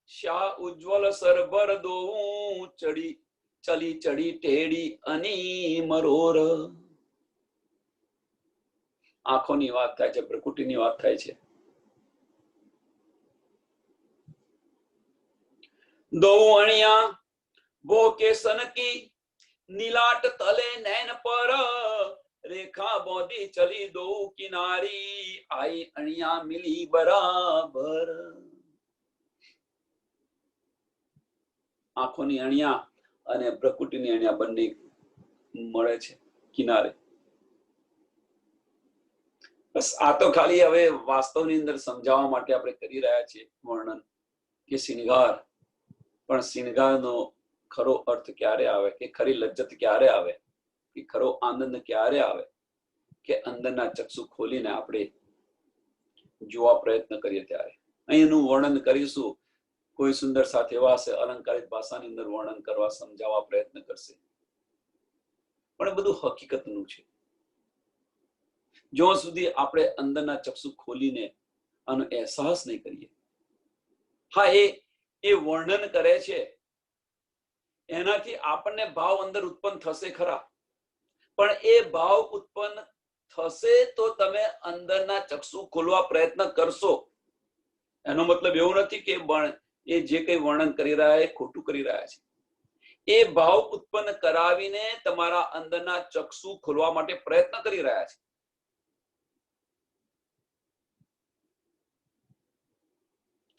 श्या उज्ज्वल सरबर दो चढ़ी चली चढ़ी टेढ़ी अनी मरोर. આંખોની વાત થાય છે, પ્રકૃતિની વાત થાય છે. દો અણિયા वो के सन की नीलाट तले नैन पर, रेखा बोधी चली दो किनारी, आई अणिया मिली बराबर. આંખોની અણિયા અને પ્રકૃતિની અણિયા બંને મળે છે કિનારે. બસ આ તો ખાલી હવે વાસ્તવની અંદર સમજાવવા માટે આપણે કરી રહ્યા છીએ વર્ણન કે શિંગાર, પણ શિંગારનો ખરો અર્થ ક્યારે આવે, કે ખરી લજ્જત ક્યારે આવે, કે ખરો આનંદ ક્યારે આવે, કે અંદરના ચક્ષુ ખોલીને આપણે જોવા પ્રયત્ન કરીએ ત્યારે. અહીંનું વર્ણન કરીશું. કોઈ સુંદર સાથે એવા હશે, અલંકારિત ભાષાની અંદર વર્ણન કરવા સમજાવવા પ્રયત્ન કરશે, પણ બધું હકીકતનું છે. જ્યાં સુધી આપણે અંદરના ચક્ષુ ખોલીને આનો અહેસાસ નહીં કરીએ. હા, એ વર્ણન કરે છે, એનાથી આપણને ભાવ અંદર ઉત્પન્ન થશે ખરા, પણ એ ભાવ ઉત્પન્ન થશે તો તમે અંદરના ચક્ષુ ખોલવા પ્રયત્ન કરશો. એનો મતલબ એવું નથી કે એ જે કંઈ વર્ણન કરી રહ્યા એ ખોટું કરી રહ્યા છે. એ ભાવ ઉત્પન્ન કરાવીને તમારા અંદરના ચક્ષુ ખોલવા માટે પ્રયત્ન કરી રહ્યા છે.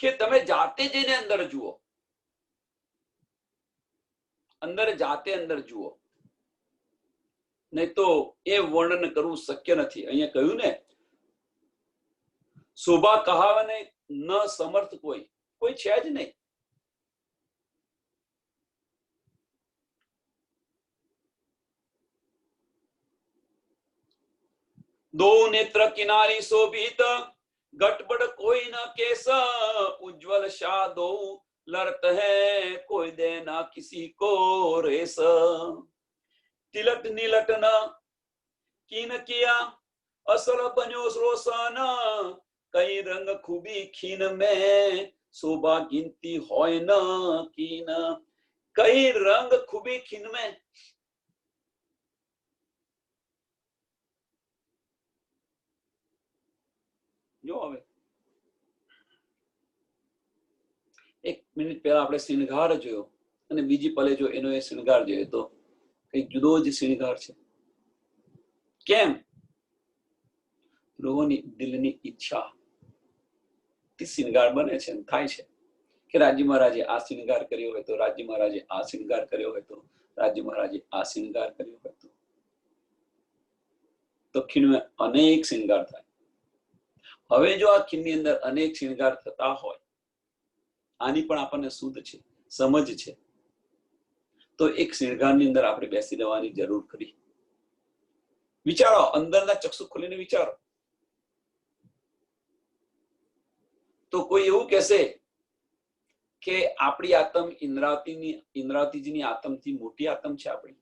કે તમે જાતે જઈને અંદર જુઓ, અંદર જાતે અંદર જુઓ, નહીં તો એ વર્ણન કરવું શક્ય નથી. અહીંયા કહ્યું ને, શોભા કહાવને ન સમર્થ કોઈ છે જ નહીં. दो नेत्र किनारी शोभित गटबड़ कोई न केस उज्जवल शादो लड़त है कोई देना किसी को रेस तिलक नीलट न कीन किया असल बन्यो रोशन कई रंग खूबी खीन में शोभा गिनती होय न कीन कई रंग खूबी खीन में. જો હવે એક મિનિટ પહેલા આપણે શિંગાર જોયો અને બીજી પલે જો એનો એ શિંગાર જોયો તો કઈક જુદો જ શિંગાર છે. કેમ? લોકોની દિલની ઈચ્છા થી શિંગાર બને છે, થાય છે કે રાજ્ય મહારાજે આ શિંગાર કર્યો હોય તો, રાજ્ય મહારાજે આ શિંગાર કર્યો હોય તો, રાજ્ય મહારાજે આ શિંગાર કર્યો હોય તો ખીણમાં અનેક શિંગાર થાય. હવે જો આ ખીણની અંદર અનેક શિંગાર થતા હોય, આની પણ આપણને શુદ્ધ છે, સમજ છે, તો એક શિંગારની અંદર આપણે બેસી રહેવાની જરૂર ખરી. વિચારો, અંદરના ચક્ષુ ખોલીને વિચારો. તો કોઈ એવું કહેશે કે આપણી આત્મ ઇન્દ્રાવતીજીની આત્મથી મોટી આત્મ છે આપણી?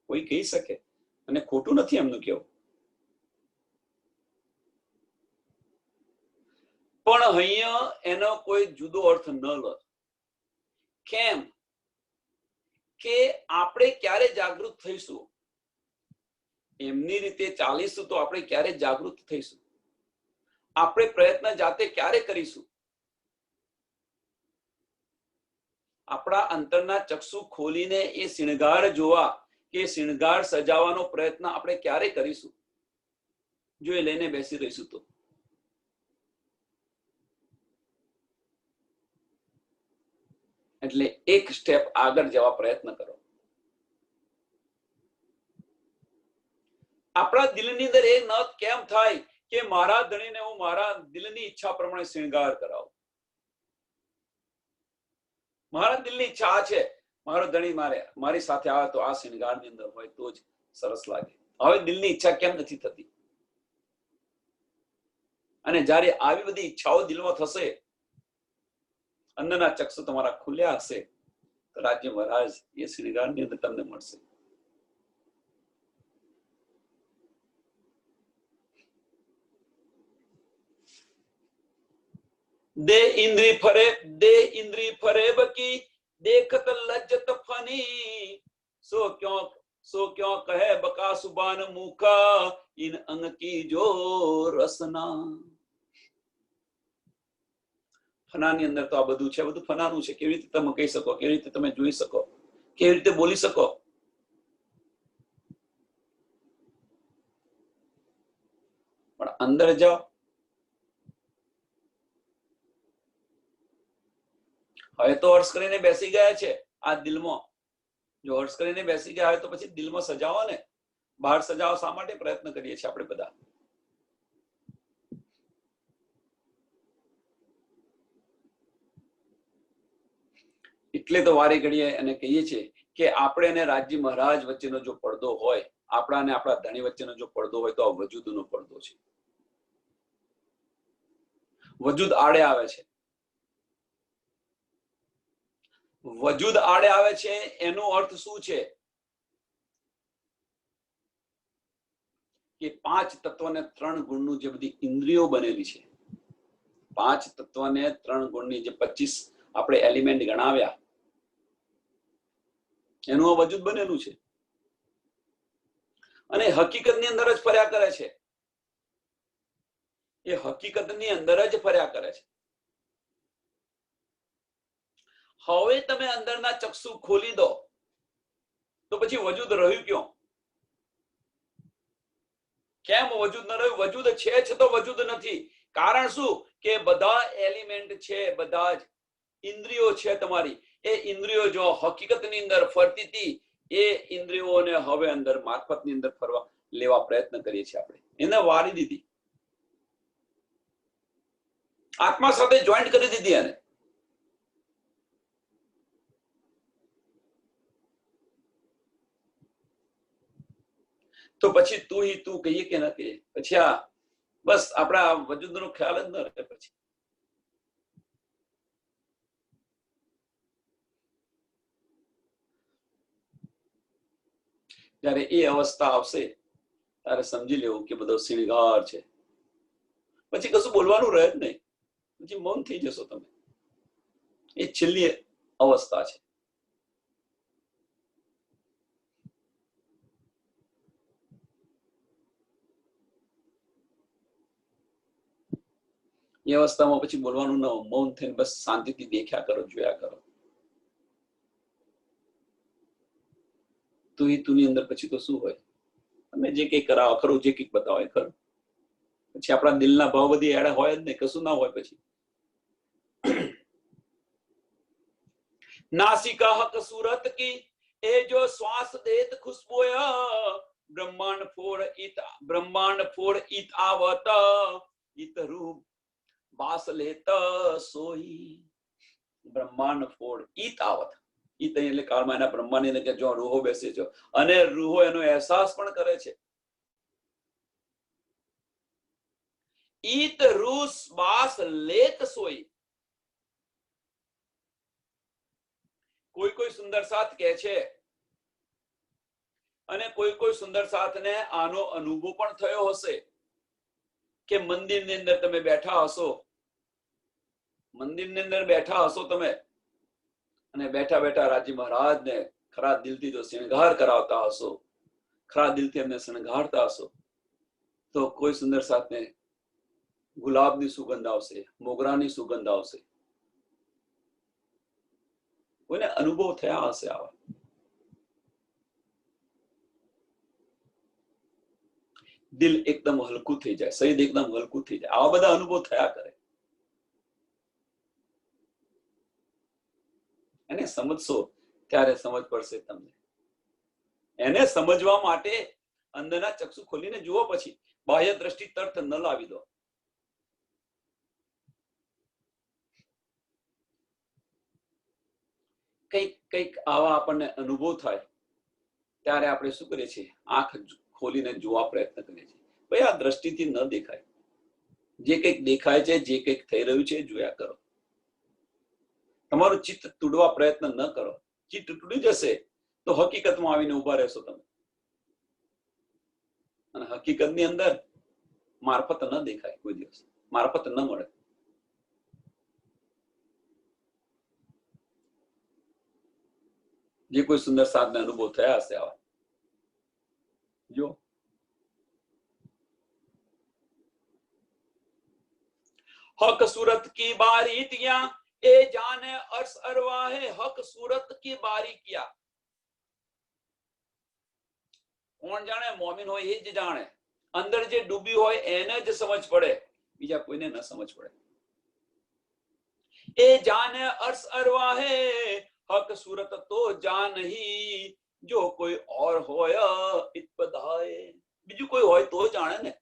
કોઈ કહી શકે, અને ખોટું નથી એમનું કેવું. પણ અહીંયા એનો કોઈ જુદો અર્થ ન લો. કેમ કે આપણે ક્યારે જાગૃત થઈશું? એમની રીતે ચાલીશું તો આપણે ક્યારે જાગૃત થઈશું? આપણે પ્રયત્ન જાતે ક્યારે કરીશું? આપણા અંતરના ચક્ષુ ખોલીને એ શિણગાર જોવા કે શિણગાર સજાવવાનો પ્રયત્ન આપણે ક્યારે કરીશું? જો એ લઈને બેસી રહીશું તો. એટલે એક સ્ટેપ આગળ જવા પ્રયત્ન કરો. આપણા દિલની અંદર એ ન કેમ થાય કે મારા ધણીને હું મારા દિલની ઈચ્છા પ્રમાણે શિંગાર કરાવું? મારા દિલની ઈચ્છા આ છે, મારો ધણી મારી સાથે આવે તો આ શિંગારની અંદર હોય તો જ સરસ લાગે. હવે દિલની ઈચ્છા કેમ નથી થતી? અને જ્યારે આવી બધી ઈચ્છાઓ દિલમાં થશે, અંદરના ચક્ષુ તમારા ખુલ્યા હશે, તો રાજ્ય મહારાજ એ શિંગારની અંદર તમને મળશે. दे इंद्री फरेब की देखत लज्जत फनी सो क्यों कहे बका सुबान मुखा इन अंग की जो रसना. ફનાની અંદર તો આ બધું છે, બધું ફનાનું છે. કેવી રીતે તમે કહી શકો? કેવી રીતે તમે જોઈ શકો? કેવી રીતે બોલી શકો? પણ અંદર જાઓ. હવે તો હર્ષ કરીને બેસી ગયા છે આ દિલમાં. જો હર્ષ કરીને બેસી ગયા હોય તો પછી દિલમાં સજાવો ને. બહાર સજાવો શા માટે પ્રયત્ન કરીએ છીએ આપણે બધા? એટલે તો વારે ઘડીએ એને કહીએ છીએ કે આપણે અને રાજ્ય મહારાજ વચ્ચેનો જો પડદો હોય, આપણા અને આપણા ધણી વચ્ચેનો જો પડદો હોય તો આ વજૂદનો પડદો છે. વજૂદ આડે આવે છે. વજૂદ આડે આવે છે એનો અર્થ શું છે કે 5 તત્વને 3 ગુણનું જે બધી ઇન્દ્રિયો બનેલી છે, 5 તત્વને 3 ગુણની જે 25 આપણે એલિમેન્ટ ગણાવ્યા, એનું આ વજૂદ બનેલું છે અને હકીકતની અંદર જ ફર્યા કરે છે. એ હકીકતની અંદર જ ફર્યા કરે છે. હવે તમે અંદરના ચક્ષુ ખોલી દો તો પછી વજૂદ રહ્યું ક્યાં? કેમ વજૂદ ન રહ્યું? વજૂદ છે જ તો વજૂદ નથી. કારણ શું? કે બધા એલિમેન્ટ છે, બધા જ ઇન્દ્રિયો છે તમારી, એ ઇન્દ્રિયો જો હકીકતની અંદર ફરતી હતી, એ ઇન્દ્રિયોને હવે અંદર મારફતની અંદર ફરવા લેવા પ્રયત્ન કરીએ છીએ આપણે. એને વારી દીધી, આત્મા સાથે જોઈન્ટ કરી દીધી એને. તો પછી તું હી તું કહીએ કે ના કહીએ, પછી આ બસ આપણા વજૂદનો ખ્યાલ જ ન રહે. પછી ત્યારે એ અવસ્થા આવશે ત્યારે સમજી લેવું કે બધો શિણગાર છે. પછી કશું બોલવાનું રહે જ નહીં, પછી મૌન થઈ જશો તમે. એ છેલ્લી અવસ્થા છે. એ અવસ્થામાં પછી બોલવાનું ન, મૌન થઈને બસ શાંતિથી દેખ્યા કરો, જોયા કરો. તું તુની અંદર પછી તો શું હોય? તમે જે કંઈક કરાવો ખરું, જે કંઈક બતાવો એ ખરું. પછી આપણા દિલના ભાવ બધી એડે હોય જ નહીં, કશું ના હોય. પછી નાસિકા હક સુરત કી એ જો શ્વાસ દેત ખુશ્બોયા, બ્રહ્માંડ ફોડ ઈત આવત, ઈત રૂપ બાસ લેત સોઈ. બ્રહ્માંડ ફોડ ઈત આવત. ઈત એટલે કાળમાં એના બ્રહ્માંડ કે જો રૂહો બેસે છે અને રૂહો એનો અહેસાસ પણ કરે છે. ઈત રૂસ બાસ લેત સોઈ. કોઈ સુંદર સાથ કહે છે અને કોઈ સુંદર સાથને આનો અનુભવ પણ થયો હશે કે મંદિરની અંદર તમે બેઠા હશો, મંદિરની અંદર બેઠા હશો તમે, અને બેઠા બેઠા રાજી મહારાજને ખરા દિલથી જો શણગાર કરાવતા હશો, ખરા દિલથી એમને શણગારતા હશો, તો કોઈ સુંદર સાથને ગુલાબની સુગંધ આવશે, મોગરાની સુગંધ આવશે. કોઈને અનુભવ થયા હશે આવા. દિલ એકદમ હલકું થઈ જાય, શરીર એકદમ હલકું થઈ જાય. આવા બધા અનુભવ થયા કરે. એને સમજશો ત્યારે સમજ પડશે તમને. એને સમજવા માટે અંદરના ચક્ષુ ખોલીને જુઓ, પછી બાહ્ય દ્રષ્ટિ તર્ક ન લાવી દો. કઈક આવા આપણને અનુભવ થાય ત્યારે આપણે શું કરીએ છીએ? આંખ ખોલીને જોવા પ્રયત્ન કરીએ છીએ. ભાઈ આ દ્રષ્ટિથી ન દેખાય. જે કંઈક દેખાય છે, જે કંઈક થઈ રહ્યું છે, જોયા કરો. તમારું ચિત્ત તૂટવા પ્રયત્ન ન કરો. ચિત્ત તૂટી જશે તો હકીકતમાં આવીને ઉભા રહેશો તમે, અને હકીકતની અંદર મારફત ન દેખાય, કોઈ દિવસ મારફત ન મળે. જે કોઈ સુંદર સાધને અનુભવ થયા હશે આવા, જો હક સુરત કી બારી ત્યાં એ જાને અર્શ અરવાહે, હક સુરત કી બારી ક્યાં. કોણ જાણે? મોમિન હોય એ જ જાણે. અંદર જે ડૂબી હોય એને જ સમજ પડે, બીજા કોઈને ન સમજ પડે. એ જાને અર્શ અરવાહે, હક સુરત તો જાન હી, જો કોઈ ઓર હોય ઇત બધાએ. બીજું કોઈ હોય તો જાણે ને.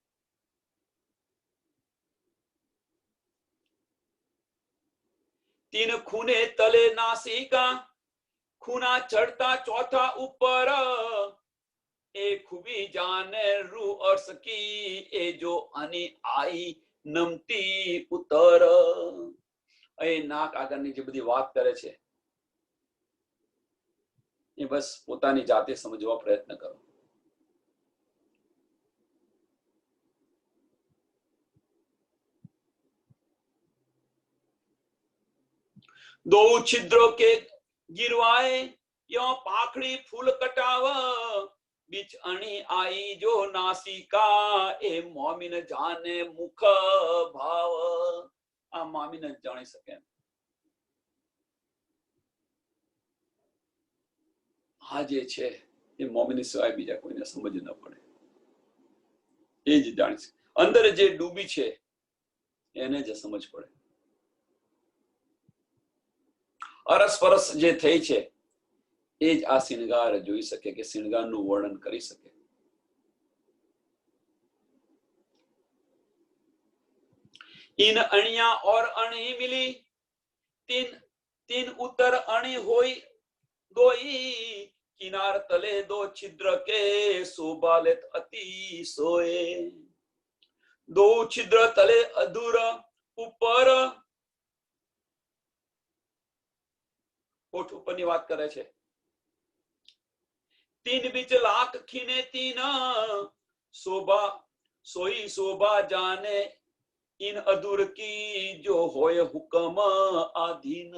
तीन खूने तले नासिका, खूना चढ़ता चौथा ऊपर, ए खूबी जाने रू अर्श की, ए जो आनी आई નમતી ઉતર. એ નાક આગળની જે બધી વાત કરે છે એ બસ પોતાની જાતે સમજવા પ્રયત્ન કરો. दो छिद्रों के गिरवाए यो पाखड़ी फूल कटाव, बीच अणी आई जो नासिका, ए मोमिन जाने मुख भाव. आ मोमिन जानी सके. આ જે છે એ મોમિન સિવાય બીજા કોઈને સમજ ન પડે. એ જ જાણી શકે. અંદર જે ડૂબી છે એને જ સમજ પડે. અરસપરસ જે થઈ છે એ જ આ શિણગાર જોઈ શકે, કે શિણગારનું વર્ણન કરી શકે. इन अणिया और अणी मिली, तीन तीन उतर अणी होई दोई, किनार तले दो छिद्र के शोभा लेत अति सोए. दो छिद्र तले अधूर ઉપર, હોઠ ઉપરની વાત કરે છે. तीन बीच लाख खीने तीन, शोभा सोई शोभा जाने इन अधूर की, जो होय हुक्म आधीन.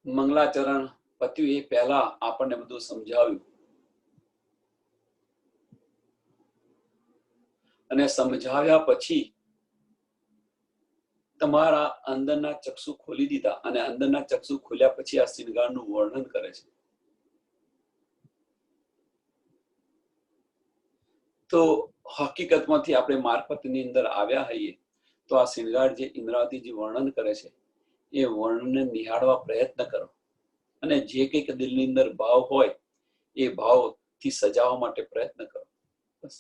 મંગલાચરણ પત્યું એ પહેલા આપણને બધું સમજાવ્યું, અને સમજાવ્યા પછી તમારા અંદરના ચક્ષુ ખોલી દીધા, અને અંદરના ચક્ષુ ખોલ્યા પછી આ શિણગારનું વર્ણન કરે છે. તો હકીકતમાંથી આપણે મારફતની અંદર આવ્યા હઈએ તો આ શિણગાર જે ઇન્દ્રાવતીજી વર્ણન કરે છે એ વર્ણનને નિહાળવા પ્રયત્ન કરો, અને જે કંઈક દિલની અંદર ભાવ હોય એ ભાવથી સજાવવા માટે પ્રયત્ન કરો. બસ.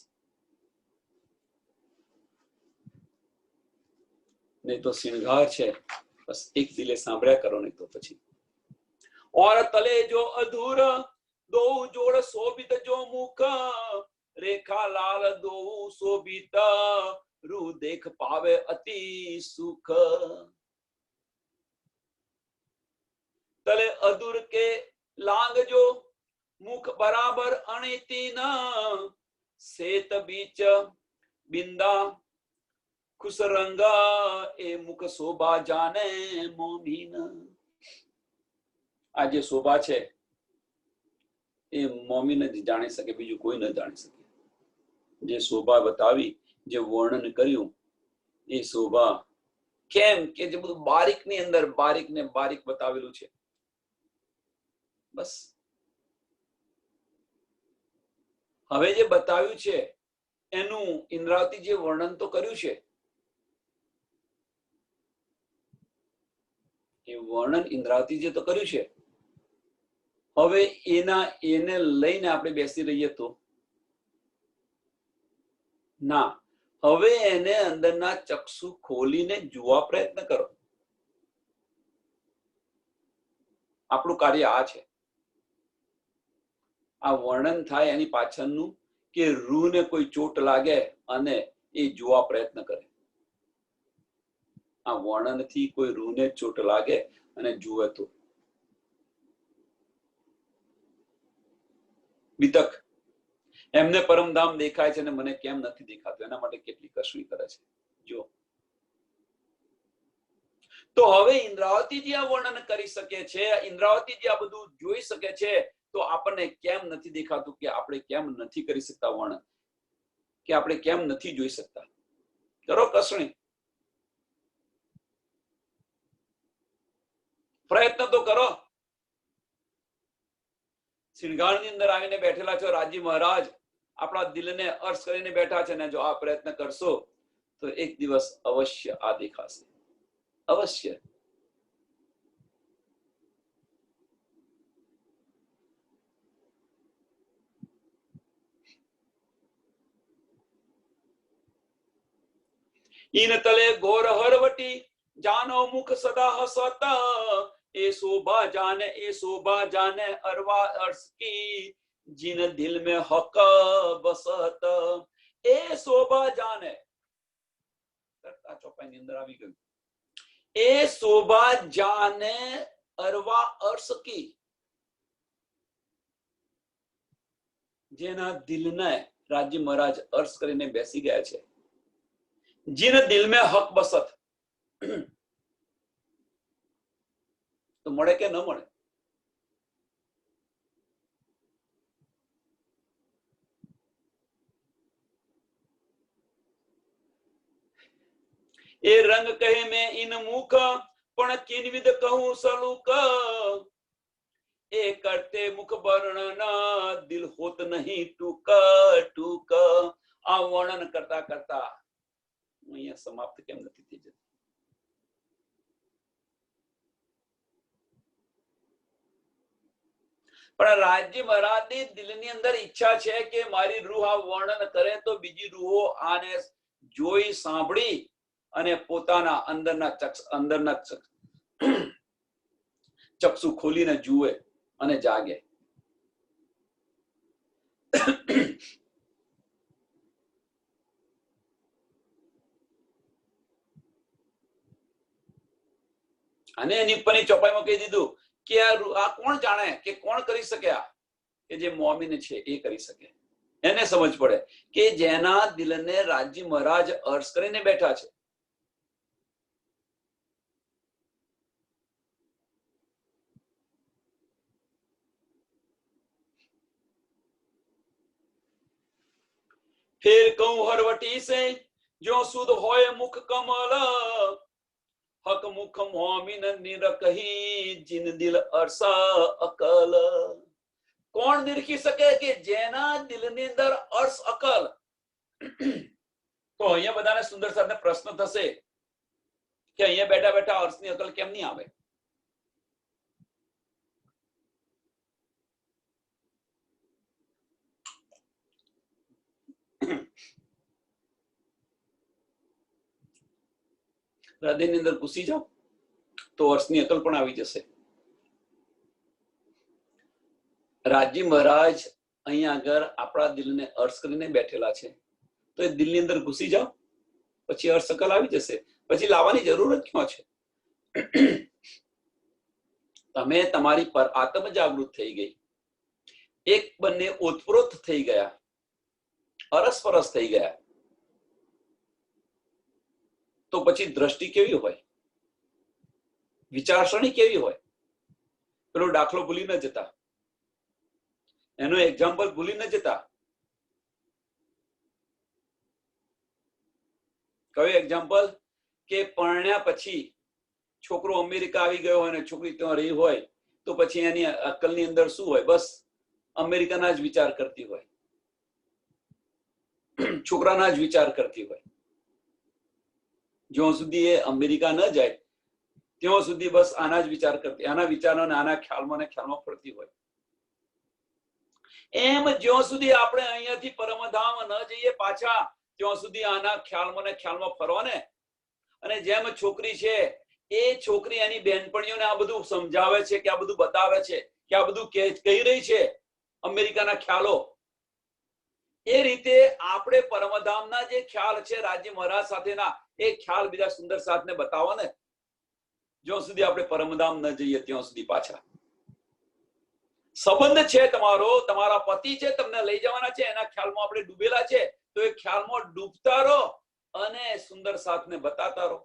नहीं तो श्रृंगार છે બસ એક દિલે સાંભળ્યા કરો, નહીં તો પછી. और तले जो अधूर दो जोड़ शोभित जो मुख, रेखा लाल दो शोभित, रू देख पावे अति सुख. तले अधूर के लांग जो मुख बराबर अणितीन, सेत बीच बिंदा खुशरंगा, ए मुख शोभा जाने मोमीन. આ જે શોભા છે એ મોમીન જ જાણી શકે, બીજું કોઈ ન જાણી શકે. જે શોભા બતાવી, જે વર્ણન કર્યું એ શોભા કેમ કે જે બધું બારીકની અંદર બારીક ને બારીક બતાવેલું છે. બસ. હવે જે બતાવ્યું છે એનું ઇન્દ્રાવતી જે વર્ણન તો કર્યું છે, એ વર્ણન ઇન્દ્રાવતી જે તો કર્યું છે, હવે એને લઈને આપણે બેસી રહીએ તો ના. હવે એને અંદરના ચક્ષુ ખોલીને જોવા પ્રયત્ન કરો. આપણું કાર્ય આ છે. આ વર્ણન થાય એની પાછળનું કે રૂને કોઈ ચોટ લાગે અને એ જોવા પ્રયત્ન કરે. આ વર્ણનથી કોઈ રૂને ચોટ લાગે અને જુએ તો. બીતક એમને પરમધામ દેખાય છે અને મને કેમ નથી દેખાતું, એના માટે કેટલી કસવી કરે છે જો. તો હવે ઇન્દ્રાવતીજી આ વર્ણન કરી શકે છે, ઇન્દ્રાવતીજી આ બધું જોઈ શકે છે, તો આપણને કેમ નથી દેખાતું, કે આપણે કેમ નથી કરી શકતા વર્ણન, કે આપણે કેમ નથી જોઈ શકતા? કરો કસણી, પ્રયત્ન તો કરો. શિણગારની અંદર આવીને બેઠેલા છો રાજી મહારાજ, આપણા દિલને અર્શ કરીને બેઠા છે, ને જો આ પ્રયત્ન કરશો તો એક દિવસ અવશ્ય આ દેખાશે, અવશ્ય. ઈન તલે ઘોર હરવટી જાનો મુખ સદા હસત એ શોભા જાને અરવા અર્શ કી जिन दिल में हक बसत ए शोभा जाने चौपाई ની અંદર આવી ગયું એ શોભા જાને અરવા અર્શ કી જેના દિલને રાજી મહારાજ અર્શ કરીને બેસી ગયા છે जिन दिल में हक बसत તો મળે કે ન મળે એ રંગ કહે મેં ઇન મુખ પણ કિનવિદ કહું સલુક એ કરતે મુખ વર્ણન દિલ હોત નહીં ટૂક ટૂક આ વર્ણન કરતા કરતા અહીંયા સમાપ્ત કેમ નથી થઈ જતી પણ રાજ્ય મહારાજની દિલની અંદર ઈચ્છા છે કે મારી રૂહ આ વર્ણન કરે તો બીજી રૂહો આને જોઈ સાંભળી અને પોતાના અંદરના ચક્ષુ ખોલીને જુએ અને જાગે અને એની ઉપરની ચોપાઈમાં કહી દીધું કે આ કોણ જાણે કે કોણ કરી શકે આ કે જે મોમીન છે એ કરી શકે એને સમજ પડે કે જેના દિલને રાજી મહારાજ અર્શ કરીને બેઠા છે फिर कहूं हरवटी से जो सुध होय मुख कमल हक मुख मोमिन निरकही जिन दिल अरसा अकल કોણ નિરખી શકે કે જેના દિલની અંદર અર્શ અકલ તો અહીંયા બધાને સુંદર સાથે પ્રશ્ન થશે કે અહીંયા બેઠા બેઠા અર્શની અકલ કેમ નહીં આવે હૃદયની અંદર ઘૂસી જાઓ તો અર્શની અકલ પણ આવી જશે રાજી મહારાજ અહીંયા આગળ આપણા દિલને અર્શ કરીને બેઠેલા છે તો એ દિલની અંદર ઘૂસી જાઓ પછી અર્શ અકલ આવી જશે પછી લાવવાની જરૂર જ ક્યાં છે તમે તમારી પર આત્મ જાગૃત થઈ ગઈ એક બંને ઓતપ્રોત થઈ ગયા અરસપરસ થઈ ગયા તો પછી દ્રષ્ટિ કેવી હોય વિચારસરણી કેવી હોય પેલો દાખલો ભૂલી ન જતા એનું એક્ઝામ્પલ ભૂલી ન જતા કયું એક્ઝામ્પલ કે પરણ્યા પછી છોકરો અમેરિકા આવી ગયો હોય અને છોકરી ત્યાં રહી હોય તો પછી એની અક્કલની અંદર શું હોય બસ અમેરિકાના જ વિચાર કરતી હોય છોકરાના જ વિચાર કરતી હોય જ્યાં સુધી એ અમેરિકા ન જાય ત્યાં સુધી બસ આના જ વિચાર કરતી આના વિચારો અને આના ખ્યાલમાં ફરતી હોય એમ જ્યાં સુધી આપણે અહીંયાથી પરમધામ ન જઈએ પાછા ત્યાં સુધી આના ખ્યાલમાં ફરવાને અને જેમ છોકરી છે એ છોકરી એની બહેનપણીઓને આ બધું સમજાવે છે કે આ બધું બતાવે છે કે આ બધું કહી રહી છે અમેરિકાના ખ્યાલો એ રીતે આપણે પરમધામના જે ખ્યાલ છે રાજ્ય મહારાજ સાથેના એ ખ્યાલ બીજા સુંદર સાથને બતાવો ને જ્યાં સુધી આપણે પરમધામ ન જઈએ ત્યાં સુધી પાછા સંબંધ છે તમારા પતિ છે તમને લઈ જવાના છે એના ખ્યાલમાં આપણે ડૂબેલા છે તો એ ખ્યાલમાં ડૂબતા રહો અને સુંદર સાથને બતાતા રહો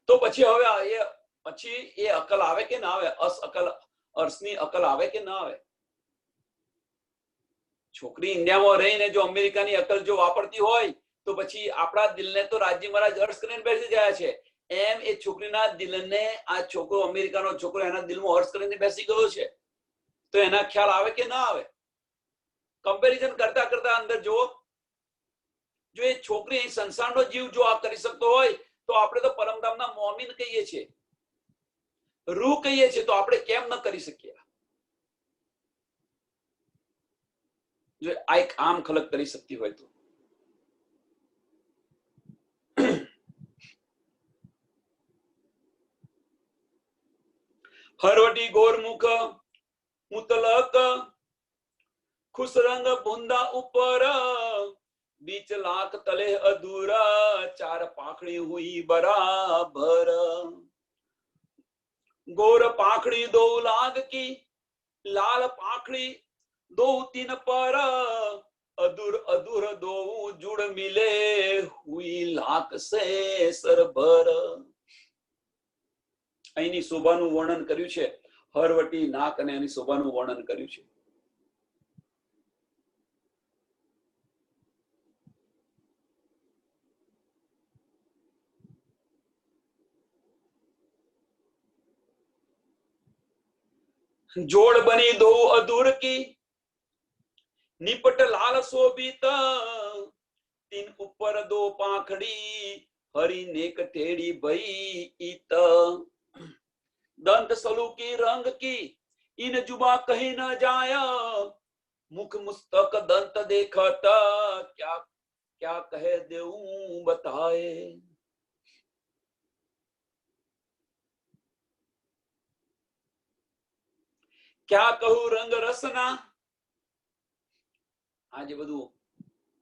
તો પછી હવે એ અકલ આવે કે ના આવે અર્શની અકલ આવે કે ના આવે છોકરી ઇન્ડિયામાં રહીને જો અમેરિકાની અકલ જો વાપરતી હોય તો પછી આપણા દિલને તો રાજ્ય મહારાજ અર્શ કરીને બેસી ગયા છે એમ એ છોકરીના દિલને આ છોકરો અમેરિકાનો છોકરો એના દિલમાં અર્શ કરીને બેસી ગયો છે તો એના ખ્યાલ આવે કે ના આવે કમ્પેરિઝન કરતા કરતા અંદર જુઓ જો એ છોકરી સંસારનો જીવ જો આ કરી શકતો હોય તો આપણે તો પરમધામના મોમીન કહીએ છીએ, રૂહ કહીએ છીએ, તો આપણે કેમ ન કરી શકીએ? જો આ એક આમ ખલક કરી શકતી હોય તો હરવટી ગોરમુખ મુતલક ખુશ રંગ બુંદા ઉપર बीच लाख तले अधूरा चार पाखड़ी हुई बराबर गोर पाखड़ी दो लाग की लाल पाखड़ी दो तीन पर अधूर अधूर दो जुड़ मिले हुई लाख से सरभर। અહીંની શોભાનું વર્ણન કર્યું છે, હરવટી નાક અને એની શોભાનું વર્ણન કર્યું છે. जोड़ बनी दो अधूर की निपट लाल शोभित तीन ऊपर दो पाखड़ी हरी नेक टेढ़ी भई इत दंत सलू की रंग की इन जुबा कहीं न जाया मुख मुस्तक दंत देखत क्या क्या कहे देऊं बताए। क्या कहूं रंग रसना, આજે બધું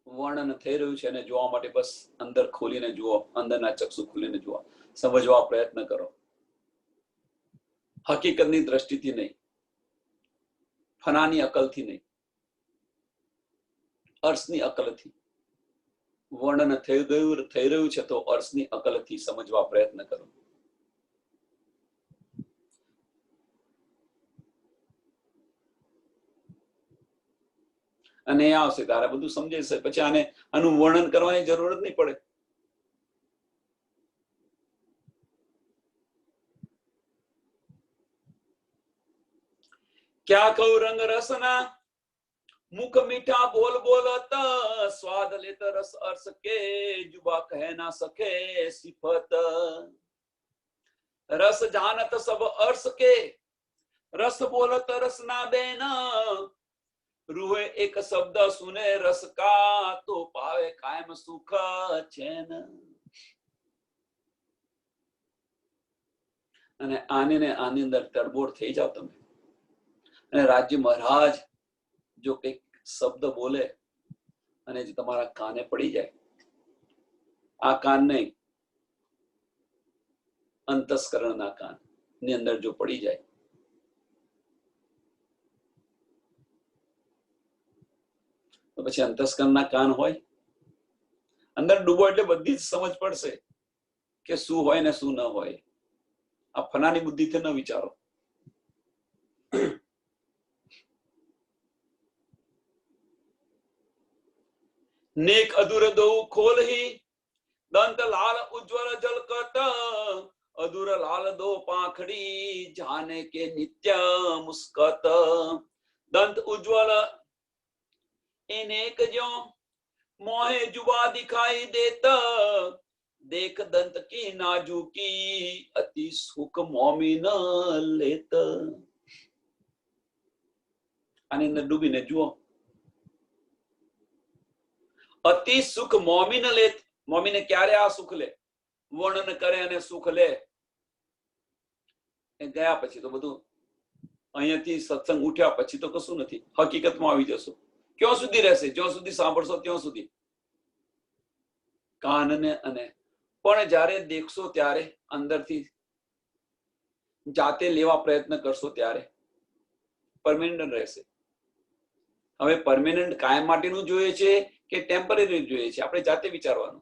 વર્ણન થઈ રહ્યું છે અને જોવા માટે બસ અંદર ખોલીને જુઓ, અંદરના ચક્ષુ ખોલીને જુઓ, સમજવા પ્રયત્ન કરો. હકીકતની દ્રષ્ટિથી નહીં, ફનાની અકલથી નહીં, અર્શની અકલથી વર્ણન થઈ રહ્યું છે તો અર્શની અકલથી સમજવા પ્રયત્ન કરો. અને આવશે તારે બધું સમજાય છે, પછી આનું વર્ણન કરવાની જરૂરત નહીં પડે. क्या कहूं रंग रसना मुख मीठा बोल बोलत स्वाद लेत रस अर्स के जुबा कह ना सके सिफत रस जानत सब अर्स के रस बोलत रस ना देना रूहे एक शब्द सुने रस का तो पावे कायम सुख चैन। અને આની ને આની અંદર તડબોળ થઈ જાવ તમે. અને રાજ્ય મહારાજ જો કઈક શબ્દ બોલે અને જો તમારા કાને પડી જાય, આ કાન નહીં, અંતસ્કરણના કાન ની અંદર જો પડી જાય તો પછી અંતસ્કરણના કાન હોય, અંદર ડૂબો એટલે બધી જ સમજ પડશે કે શું હોય ને શું ન હોય. આ ફનાની બુદ્ધિથી ન વિચારો. नेक अधूर दो खोल ही दंत लाल उज्ज्वल जलकत अधूर लाल दो पाखड़ी जाने के नित्य मुस्कत दंत उज्ज्वल इनेक जो मोहे जुबा दिखाई देता देख दंत की नाजुकी अति सुख मोमी न लेत। आनी अंदर डूबीने जुओ. અતિ સુખ મોમીન લે. મોમીને ક્યારે આ સુખ લે? વર્ણન કરે અને સુખ લે ગયા પછી તો બધું અહીંયાથી સત્સંગ ઉઠ્યા પછી તો કશું નથી, હકીકતમાં આવી જશો. ક્યાં સુધી રહેશે? જ્યાં સુધી સાંભળશો ત્યાં સુધી. કાનને અને પણ જ્યારે દેખશો ત્યારે અંદરથી જાતે લેવા પ્રયત્ન કરશો ત્યારે પરમેનન્ટ રહેશે. હવે પરમેનન્ટ કાયમ માટેનું જોઈએ છે કે ટેમ્પરરી જોઈએ છે? આપણે જાતે વિચારવાનું.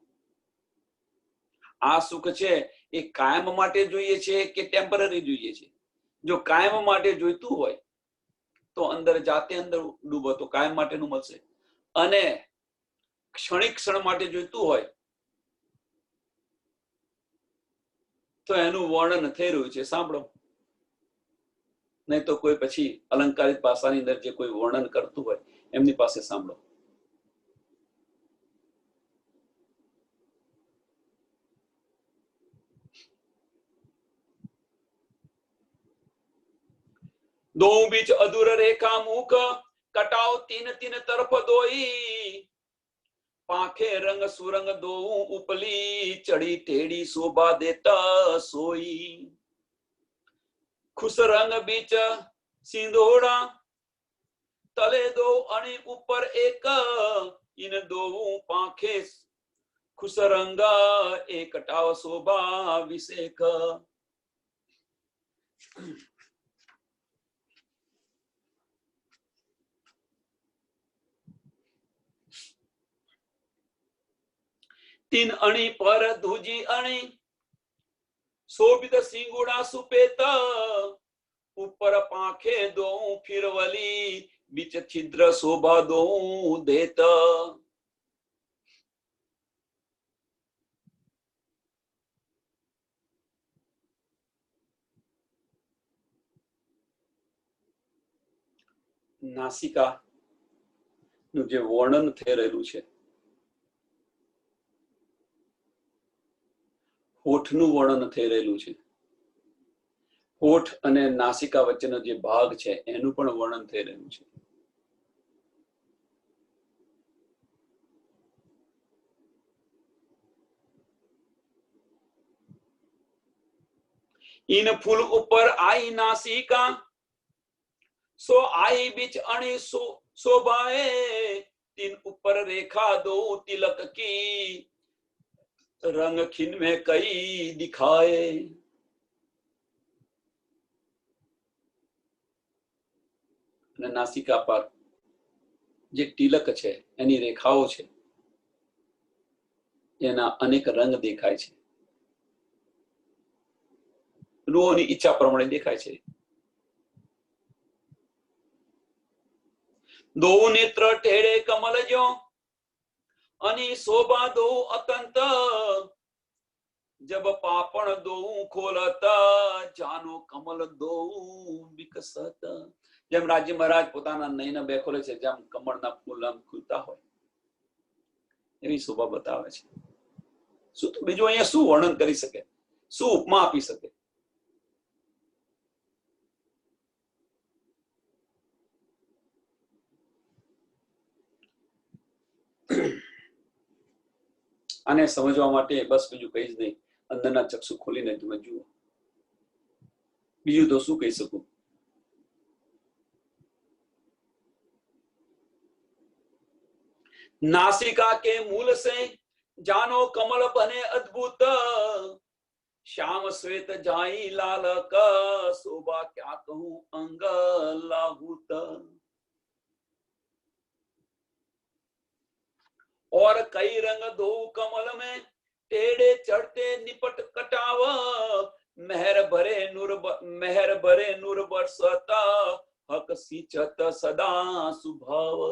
આ સુખ છે એ કાયમ માટે જોઈએ છે કે ટેમ્પરરી જોઈએ છે? જો કાયમ માટે જોઈતું હોય તો અંદર જાતે અંદર ડૂબો તો કાયમ માટેનું મળશે. અને ક્ષણિક ક્ષણ માટે જોઈતું હોય તો એનું વર્ણન થઈ રહ્યું છે, સાંભળો. નહીં તો કોઈ પછી અલંકારિત ભાષાની અંદર જે કોઈ વર્ણન કરતું હોય એમની પાસે સાંભળો. दो बीच अधूर रेखा मुख कटाव तीन तीन तरफ दोई पाखे रंग सुरंग दो उपली चढ़ी टेढ़ी शोभा देता सोई खुश रंग बीच सिंदूरा तले दो अणी ऊपर एक इन दो पाखे खुश रंगा एक टाव शोभा विषेक तीन अणी पर दूजी अणी शोभित सिंगुड़ा सुपेत ऊपर पाखे दो फिरवली बीच छिद्र शोभा दो देत नासिका નું જે વર્ણન થઈ રહેલું છે હોઠનું વર્ણન થઈ રહેલું છે હોઠ અને નાસિકા વચ્ચેનો જે ભાગ છે એનું પણ વર્ણન થઈ રહ્યું છે इन फूल ऊपर आई नासिका सो आई बीच अणी शोभाए तीन ऊपर रेखा दो तिलक की रंग खिन में कई दिखाए नासिका पर जे तिलक छे एनी रेखाओ छे एना अनेक रंग देखाय छे रूहोनी इच्छा प्रमाणे देखाय छे दो नेत्र टेढ़े कमल जो अनि शोभा दो अतंत जब पापण दो खोलता जानो कमल दो विकसत जेम राज्य महाराज पोताना नयन बे खोले छे जेम कमळना फूल आम खुलता होय एवी शोभा बतावे छे શું તો બીજું અહીંયા શું વર્ણન કરી શકે શું ઉપમા આપી શકે આને સમજવા માટે બસ બીજું કઈ જ નહીં અંદરના ચક્ષુ ખોલીને તમે જુઓ બીજું તો શું કહી શકું नासिका के मूल से जानो कमल बने अद्भुत श्याम श्वेत जाई लाल का शोभा क्या कहूं अंग लाहुत और कई रंग दो कमल में टेढ़े चढ़ते निपट कटाव मेहर भरे नूर बरसता हक सिंचत सदा सुभाव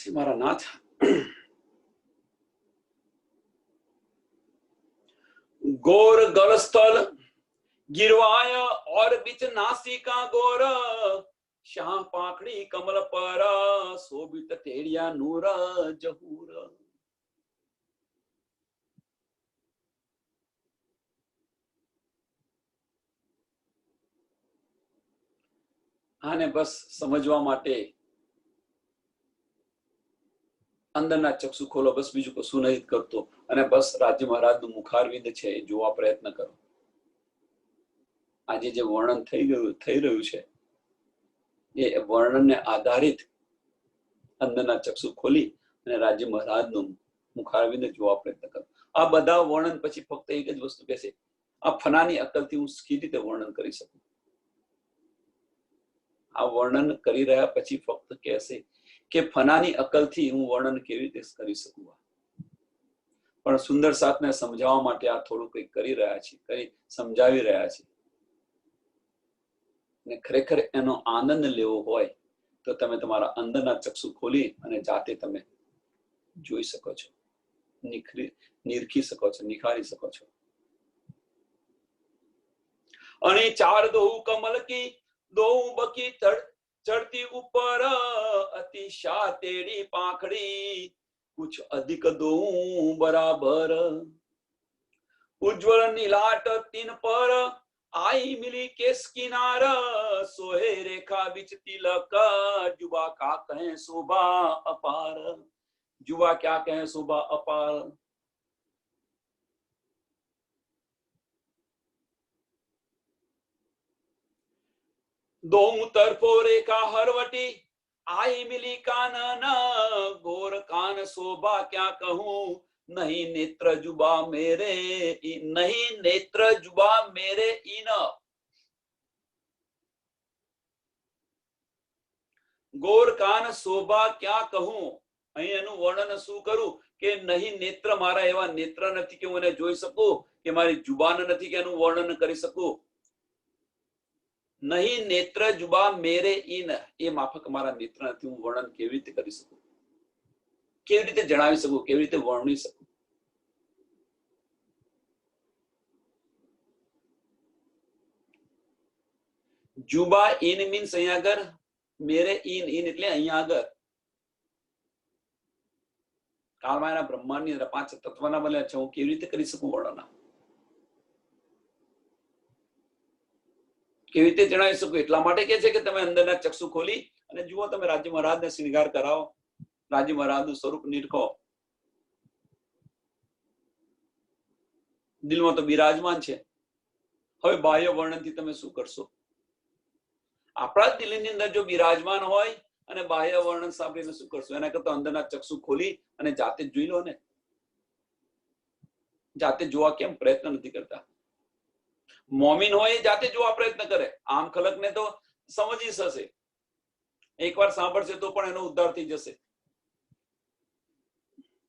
मारा नाथ गोर गलस्थल गिरवाय और बिच नासिका गोर शाह पाखड़ी कमल पर शोभित टेढ़िया नूर जहूर आने बस समझवा माटे अंदરના ચક્ષુ ખોલો બસ બીજું કશું નહીં કરતો અને બસ રાજ્ય મહારાજનું મુખારવિંદ છે એ જોવા પ્રયત્ન કરો આજે જે વર્ણન થઈ રહ્યું છે એ વર્ણનને આધારિત અંદરના ચક્ષુ ખોલી અને રાજ્ય મહારાજનું મુખારવિંદ જોવા પ્રયત્ન કરો આ બધા વર્ણન પછી ફક્ત એક જ વસ્તુ કહેશે આ ફનાની અક્કલથી હું કેવી રીતે વર્ણન કરી શકું આ વર્ણન કરી રહ્યા પછી ફક્ત કહેશે કે ફનાની અકલથી હું વર્ણન કેવી રીતે કરી શકું પણ સુંદર સાથને સમજાવવા માટે આ થોડું કંઈક કરી રહ્યા છે કરી સમજાવી રહ્યા છે ને ખરેખર એનો આનંદ લેવો હોય તો તમે તમારા અંદરના ચક્ષુ ખોલી અને જાતે તમે જોઈ શકો છો નિરખી શકો છો નિખારી શકો છો અને ચાર દો કમલ की दो बकी चढ़ती ऊपर अति शाह तेरी पाखड़ी कुछ अधिक दो बराबर, उज्ज्वल नीलाट तीन पर आई मिली केस किनार, सोहे रेखा बिच तिलक, जुबा का कहें शोभा अपार, जुबा क्या कहें शोभा अपार। दो तरफो रेखा हरवटी आई मिली कानन, घोर कान शोभा क्या कहूं, नहीं नेत्र जुबा मेरे, नहीं नेत्र जुबा मेरे इन। ગોર કાન શોભા ક્યાં કહું, અહીં એનું વર્ણન શું કરું કે નહીં નેત્ર મારા એવા નેત્ર નથી કે હું એને જોઈ શકું, કે મારી જુબાન નથી કે એનું વર્ણન કરી શકું. નહીં નેત્ર જુબા મેરે ઈન, એ માફક મારા નેત્ર નથી, હું વર્ણન કેવી રીતે કરી શકું, કેવી રીતે જણાવી શકું, કેવી રીતે વર્ણવી શકું. જુબા ઈન મીન્સ અહીંયા આગળ મેરે ઈન, ઈન એટલે અહીંયા આગળ કાળમાના બ્રહ્માંડની અંદર પાંચ તત્વના બન્યા છે, હું કેવી રીતે કરી શકું વર્ણન, કેવી રીતે જણાવી શકું. એટલા માટે કે છે કે તમે અંદરના ચક્ષુ ખોલી અને જુઓ, તમે રાજ્ય મહારાજને શ્રૃંગાર કરાવો, રાજ્ય મહારાજનું સ્વરૂપ નિરખો, દિલમાં તો બિરાજમાન છે. હવે બાહ્ય વર્ણનથી તમે શું કરશો? આપણા દિલની અંદર જો બિરાજમાન હોય અને બાહ્ય વર્ણન સાંભળીને શું કરશો? એના કરતા અંદરના ચક્ષુ ખોલી અને જાતે જ જોઈ લો ને. જાતે જોવા કેમ પ્રયત્ન નથી કરતા? મોમીન હોય એ જાતે જોવા પ્રયત્ન કરે, આમ ખલકને તો સમજી જશે, એકવાર સાંભળશે તો પણ એનો ઉદ્ધાર થઈ જશે,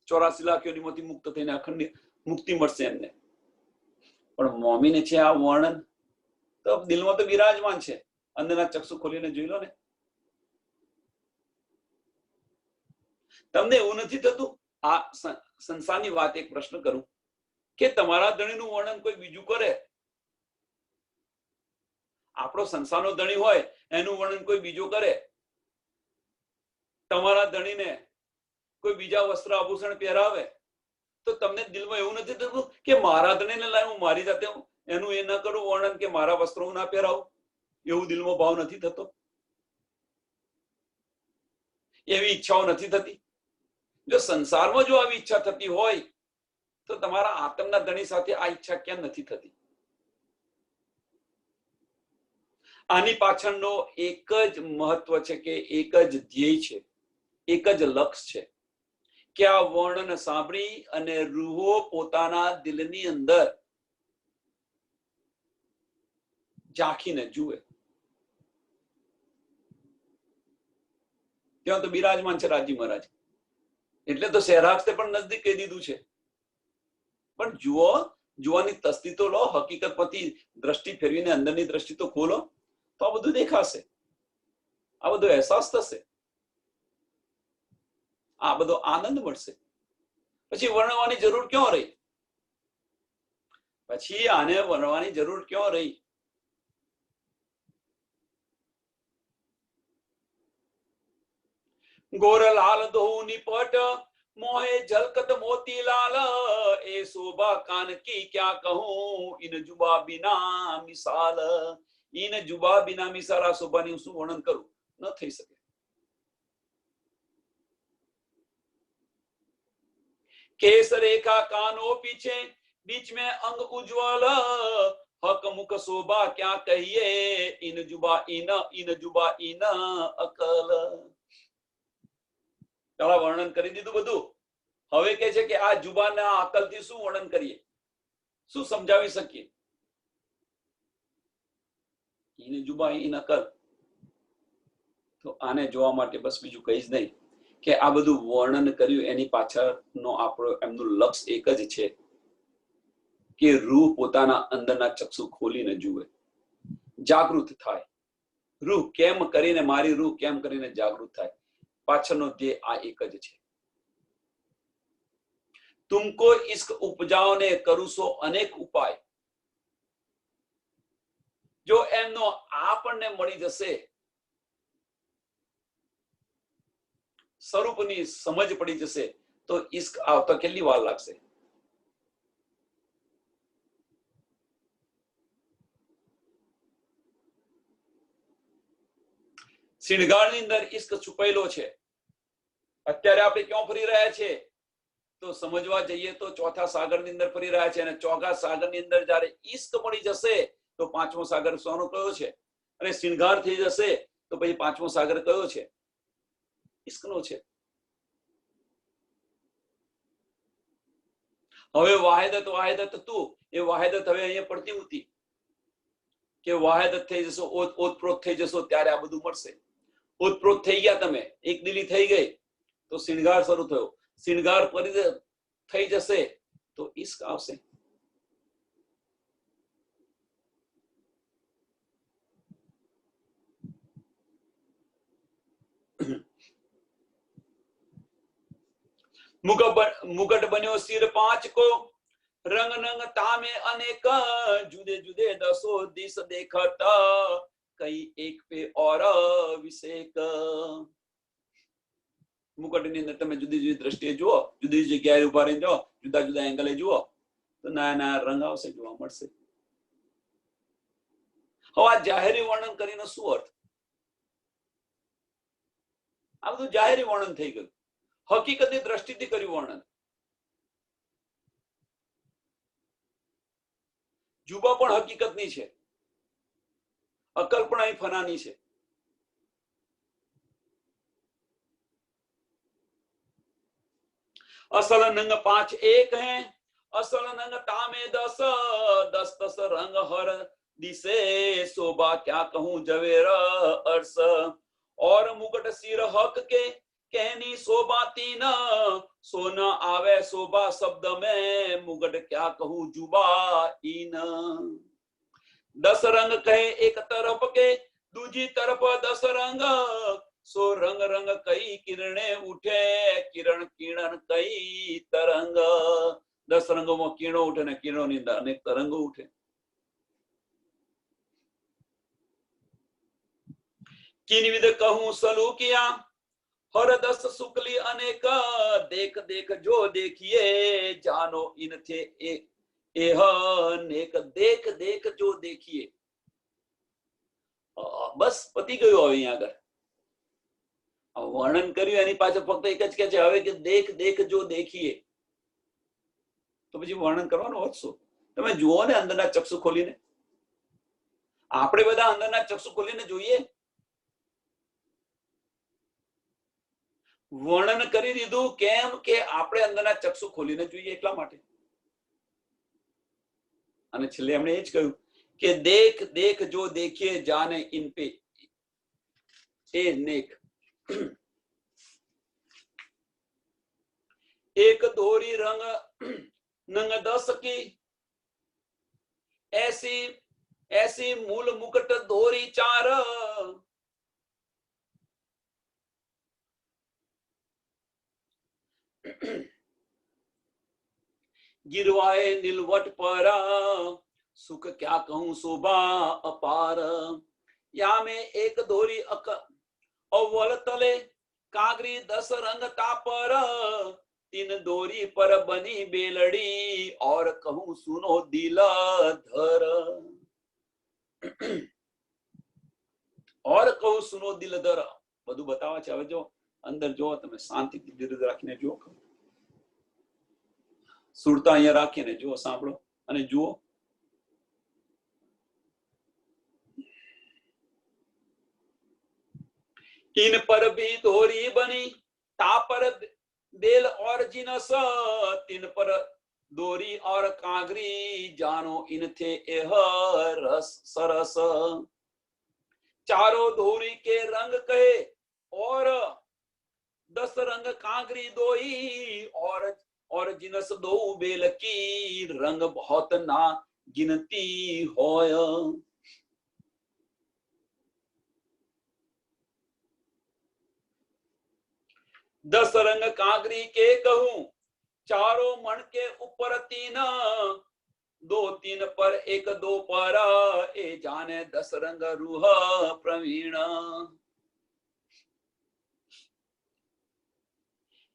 84 લાખ યોનિમાંથી મુક્ત થઈને અખંડ મુક્તિ મળશે એમને. પણ મોમીન છે આ વર્ણન તો દિલમાં તો બિરાજમાન છે, અંદરના ચક્ષુ ખોલીને જોઈ લો ને. તમને એવું નથી થતું? આ સંસારની વાત એક પ્રશ્ન કરું કે તમારા ધણીનું વર્ણન કોઈ બીજું કરે, આપણો સંસારનો ધણી હોય એનું વર્ણન કોઈ બીજો કરે, તમારા ધણીને કોઈ બીજા વસ્ત્ર આભૂષણ પહેરાવે, તો તમને દિલમાં એવું નથી થતું કે મારા ધણીને લાય હું મારી જાતે એનું એ ન કરું વર્ણન, કે મારા વસ્ત્રો હું ના પહેરાવું, એવું દિલમાં ભાવ નથી થતો? એવી ઈચ્છાઓ નથી થતી? જો સંસારમાં જો આવી ઈચ્છા થતી હોય તો તમારા આત્મના ધણી સાથે આ ઈચ્છા કેમ નથી થતી? આની પાછળનો એક જ મહત્વ છે કે એક જ ધ્યેય છે, એક જ લક્ષ્ય છે કે આ વર્ણન સાંભળી અને રૂહો પોતાના દિલની અંદર ઝાંખીને જુએ. ત્યાં તો બિરાજમાન છે રાજી મહારાજ, એટલે તો સહેરાક્ષે પણ નજદીક કહી દીધું છે. પણ જુઓ, જોવાની તસ્દી તો લો, હકીકત પરથી દ્રષ્ટિ ફેરવીને અંદરની દ્રષ્ટિ તો ખોલો, તો આ બધું દેખાશે, આ બધો અહેસાસ થશે, આ બધો આનંદ મળશે. પછી વર્ણવાની જરૂર ક્યાં રહી? પછી આને વર્ણવાની જરૂર ક્યાં રહી? ગોરલાલ દોહુ નિપટ મોહે ઝલકત મોતીલાલ, એ શોભા કાન કી ક્યાં કહું, ઇન જુબા બિના મિસાલ. ઇન જુબા બિના મિસાલ, આ શોભાની શું વર્ણન કરું? ન થઈ શકે. केस रेखा कानों पीछे बीच में अंग उज्ज्वल, हक मुख शोभा क्या कहिए, इन जुबा इन अकल. પેલા વર્ણન કરી દીધું બધું, હવે કે છે કે આ જુબાના અકલથી શું વર્ણન કરીએ, શું સમજાવી શકીએ? ઇન જુબા ઇન અકલ. તો આને જોવા માટે બસ બીજું કઈ જ નહીં કે આ બધું વર્ણન કર્યું એની પાછળનો આપણો એમનું લક્ષ્ય એક જ છે કે રૂહ પોતાના અંદરના ચક્ષુ ખોલીને જુએ, જાગૃત થાય. રૂહ કેમ કરીને, મારી રૂહ કેમ કરીને જાગૃત થાય, પાછળનો ધ્યેય આ એક જ છે. તુમકો ઇશ્ક ઉપજાઓને કરું સો અનેક ઉપાય. જો એમનો આપણને મળી જશે, સ્વરૂપની સમજ પડી જશે, તો ઈશ્ક આવતા કેટલી વાર લાગશે? શિણગારની અંદર ઈશ્ક છુપાયેલો છે. અત્યારે આપણે ક્યાં ફરી રહ્યા છે? તો સમજવા જઈએ તો ચોથા સાગરની અંદર ફરી રહ્યા છે, અને ચોથા સાગરની અંદર જ્યારે ઈશ્ક મળી જશે તો પાંચમો સાગર સોનો કયો છે, અને શિણગાર થઈ જશે તો પછી પાંચમો સાગર કયો છે? ઈશ્કનો છે. હવે વાહિદત વાહિદત તું, એ વાહિદત હવે અહીંયા પડતી હતી કે વાહિદત થઈ જશો, ઓતપ્રોત થઈ જશો ત્યારે આ બધું મળશે. ઓતપ્રોત થઈ ગયા તમે, એક દિલી થઈ ગઈ તો શિણગાર શરૂ થયો. શિણગાર થઈ જશે તો ઈશ્ક આવશે. મુગટ બન્યો શિર પાંચ કો, રંગ નંગ તામે અનેક, જુદે જુદે દસો દિશ દેખત, કઈ એક પે ઓર વિષેક. મુકટની અંદર તમે જુદી જુદી દ્રષ્ટિએ જુઓ, જુદી જુદી જગ્યાએ ઉભા રહીને જાઓ, જુદા જુદા એંગલે જુઓ તો નયા નયા રંગ આવશે, જોવા મળશે. હવે આ જાહેરી વર્ણન કરીને શું અર્થ? આ બધું જાહેરી વર્ણન થઈ ગયું. હકીકતની દ્રષ્ટિથી કર્યું વર્ણન. જુબા પણ હકીકતની છે, અકલ પણ અહીં ફનાની છે. असल नंग 5 एक है, असल नंग तामे 10, 10 10 रंग हर दिसे, शोभा क्या कहूं जवेर अर्स, और मुकुट सिर हक के कहनी शोभा 3, सोना आवे शोभा शब्द में, मुकुट क्या कहूं जुबा इन. 10 रंग कहे एक तरफ के, दूजी तरफ 10 रंग, सो रंग रंग कई किरणे उठे, किरण किरण कई तरंग. 10 રંગોમાં કિરણો ઉઠે ને કિરણોની અંદર અનેક તરંગો ઉઠે. किन विध कहूं सलूकिया, हर 10 शुक्ली अनेक, देख देख जो देखिए, जानो इन थे एह नेक. देख देख जो देखिए, बस પતી ગયું. હવે અહીંયા આગળ વર્ણન કર્યું, એની પાછળ ફક્ત એક જ કે છે હવે કે દેખ દેખ જો દેખીએ. તો પછી વર્ણન કરવાનો હોત શું? તમે જુઓ ને અંદરના ચક્ષુ ખોલીને. આપણે બધા અંદરના ચક્ષુ ખોલીને જોઈએ. વર્ણન કરી દીધું કેમ કે આપણે અંદરના ચક્ષુ ખોલીને જોઈએ એટલા માટે. અને છેલ્લે એમણે એ જ કહ્યું કે દેખ દેખ જો દેખીએ, જાને ઇન પે એ નેક. एक दोरी रंग नंग 10 की, ऐसी ऐसी मूल मुकुट दोरी 4, गिरवाए नीलवट पर, सुख क्या कहूं शोभा अपार. या में एक दोरी अव्वल तले, कागरी 10 रंग तापर, 3 दोरी पर बनी बेलड़ी, और कहूं सुनो दिल धर. और कहूं सुनो दिल धर. બધું બતાવે છે. હવે જો અંદર જો તમે શાંતિથી ધીરજ રાખીને જુઓ, સુરતા અહીંયા રાખીને જુઓ, સાંભળો અને જુઓ. इन पर भी दोरी बनी, ता पर बेल और जिनस, 3 पर दोरी और कागरी, जानो इन थे एह रस सरस. चारों दोरी के रंग कहे, और 10 रंग कागरी दोई, और जिनस दो बेल की, रंग बहुत ना गिनती होय. 10 रंग कागरी के कहूं, चारों मन के ऊपर 3, 2 3 पर 1 2 पर, ए जाने 10 रंग रूह प्रवीण.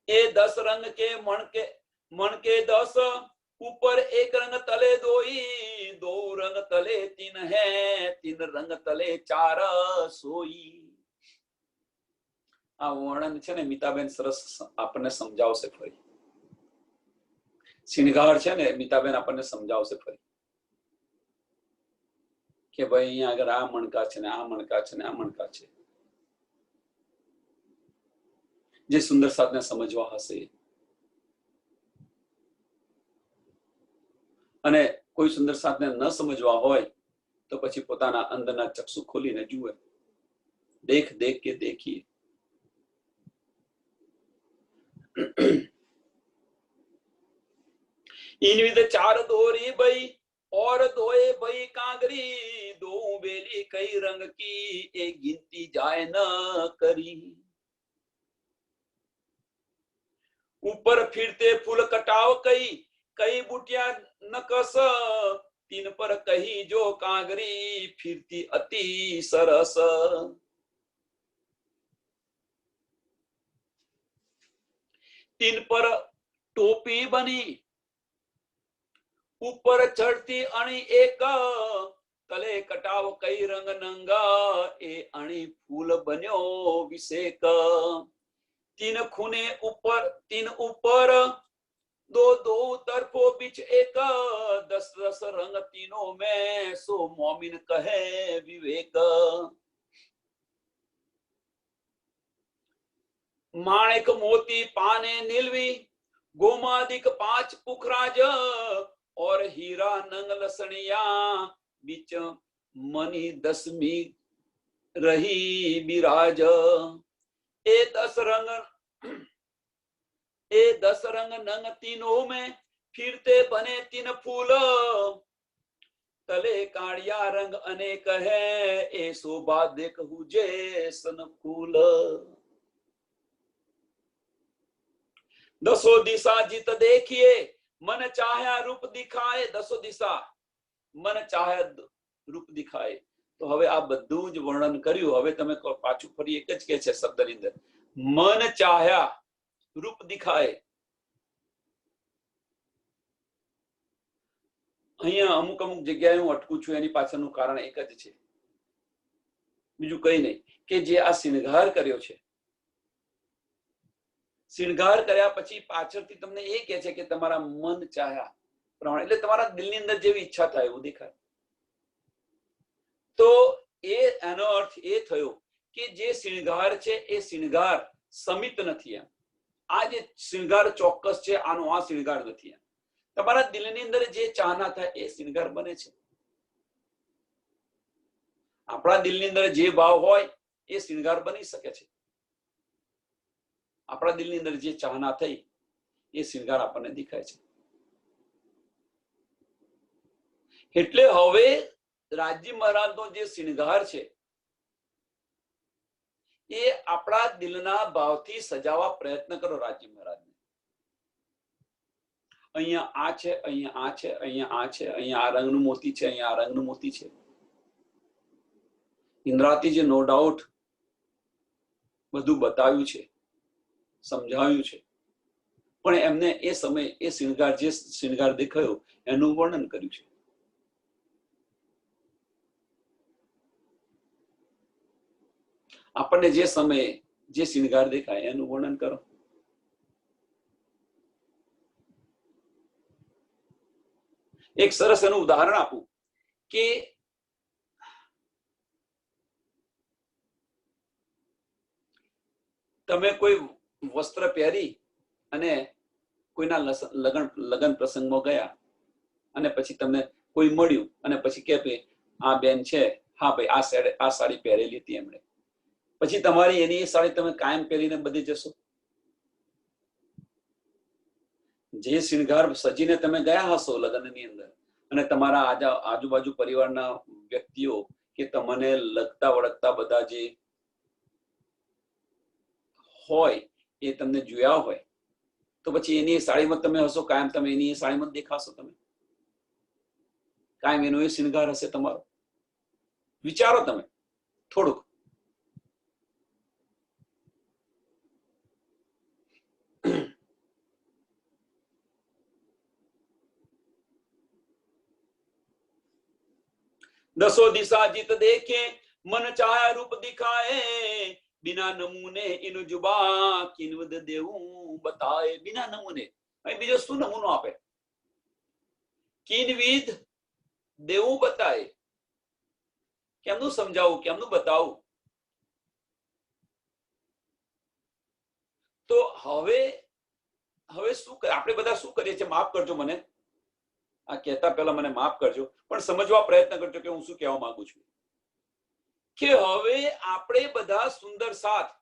ए 10 रंग के मन के 10 ऊपर एक रंग तले दोई, दो रंग तले तीन है, तीन रंग तले चार सोई। આ વર્ણન છે ને મીતાબેન સરસ આપણને સમજાવશે ફરી. શિણગાર છે ને મીતાબેન આપણને સમજાવશે ફરી કે ભાઈ અહીંયા આગળ આ મણકા છે ને આ મણકા છે ને આ મણકા છે. જે સુંદર સાથને સમજવા હશે અને કોઈ સુંદર સાથને ન સમજવા હોય તો પછી પોતાના અંદરના ચક્ષુ ખોલીને જુએ. દેખ દેખ કે દેખીએ. इन विध चार दोरी बई और दोए बई कांगरी, दो बेली कई रंग की एक गिनती जाए न करी. ऊपर फिरते फूल कटाव कई, कई बुटिया न कस, तीन पर कही जो कांगरी फिरती अति सरस. तीन पर टोपी बनी, ऊपर चढ़ती अणी एक, तले कटाव कई रंग नंगा, ए अणी फूल बन्यो विषेक. तीन खूने ऊपर तीन ऊपर, दो दो तरफो बीच एक, 10 10 रंग तीनों में, सो मोमिन कहे विवेक. माणिक मोती पाने नीलवी, गोमादिक 5 पुखराज, और हीरा नंग लसणिया, बीच मनी 10वीं रही बिराज. ए 10 रंग नंग तीनों में, फिरते बने 3 फूल, तले काड़िया रंग अनेक है, ए शोभा देखू जैसन फूल. 10 दिशा जित देखिए, मन चाहे रूप दिखाए. 10 दिशा मन चाहे रूप दिखाए. તો હવે આ બધું જ વર્ણન કર્યું. હવે તમે પાછું ફરી એક જ કે છે શબ્દની અંદર, મન ચાહ્યા રૂપ દિખાય. અહીંયા અમુક અમુક જગ્યાએ હું અટકું છું, એની પાછળનું કારણ એક જ છે, બીજું કઈ નહીં, કે જે આ શિણગાર કર્યો છે, શિણગાર કર્યા પછી પાછળથી તમને એ કહે છે કે તમારા મન ચાહ્યા પ્રમાણે, એટલે તમારા દિલની અંદર જેવી ઈચ્છા થાય એવું દેખાય. તો એનો અર્થ એ થયો કે જે શિણગાર છે એ શિણગાર સમિત નથી. એમ આ જે શિણગાર ચોક્કસ છે, આનો આ શિણગાર નથી. એમ તમારા દિલની અંદર જે ચાહના થાય એ શિણગાર બને છે. આપણા દિલની અંદર જે ભાવ હોય એ શિણગાર બની શકે છે. આપણા દિલની અંદર જે ચાહના થઈ એ શિણગાર આપણને દેખાય છે. એટલે હવે રાજી મહારાજનો જે શિણગાર છે એ આપણા દિલના ભાવથી સજાવવા પ્રયત્ન કરો. રાજી મહારાજને અહીંયા આ છે, અહીંયા આ છે, અહીંયા આ છે, અહીંયા આ રંગનું મોતી છે, અહીંયા આ રંગનું મોતી છે. ઇન્દ્રાતીજી નો ડાઉટ બધું બતાવ્યું છે, સમજાવ્યું છે, પણ એમને એ સમય એ શિણગાર જે શિણગાર દેખાયો એનું વર્ણન કર્યું છે. આપણને જે સમયે જે શિણગાર દેખાય એનું વર્ણન કરો. એક સરસ એનું ઉદાહરણ આપું કે તમે કોઈ વસ્ત્ર પહેરી અને કોઈના લગન પ્રસંગમાં ગયા અને પછી તમને કોઈ મળ્યું અને પછી કે ભાઈ આ બેન છે, હા ભાઈ આ સાડી પહેરેલી હતી એમણે, પછી તમારી એની સાડી તમે કાયમ પહેરીને બધી જશો? જે શિણગાર સજીને તમે ગયા હશો લગ્નની અંદર અને તમારા આજુબાજુ પરિવારના વ્યક્તિઓ કે તમને લગતા વળગતા બધા જે હોય એ તમને જોયા હોય, તો પછી એની સાડીમાં તમે હશો કાયમ, તમે એની સાડીમાં દેખાશો, તમે કાયમ એનો એ શિણગાર હશે તમારો. વિચારો તમે થોડુંક. दसों दिशा जित देखे मन चाहे रूप दिखाए बिना नमूने इन जुबा किनवद देવું बताए बिना नमूने અહીં બીજો શું નમૂનો આપે કિનવિધ દેવું બતાય કેમનું સમજાવું કેમનું બતાવું તો હવે શું આપણે બધા શું કરીએ છીએ માફ કરજો મને આ કહેતા પહેલા મને માફ કરજો પણ સમજવા પ્રયત્ન કરજો કે હું શું કહેવા માંગુ છું કે હવે આપણે બધા સુંદર સાથ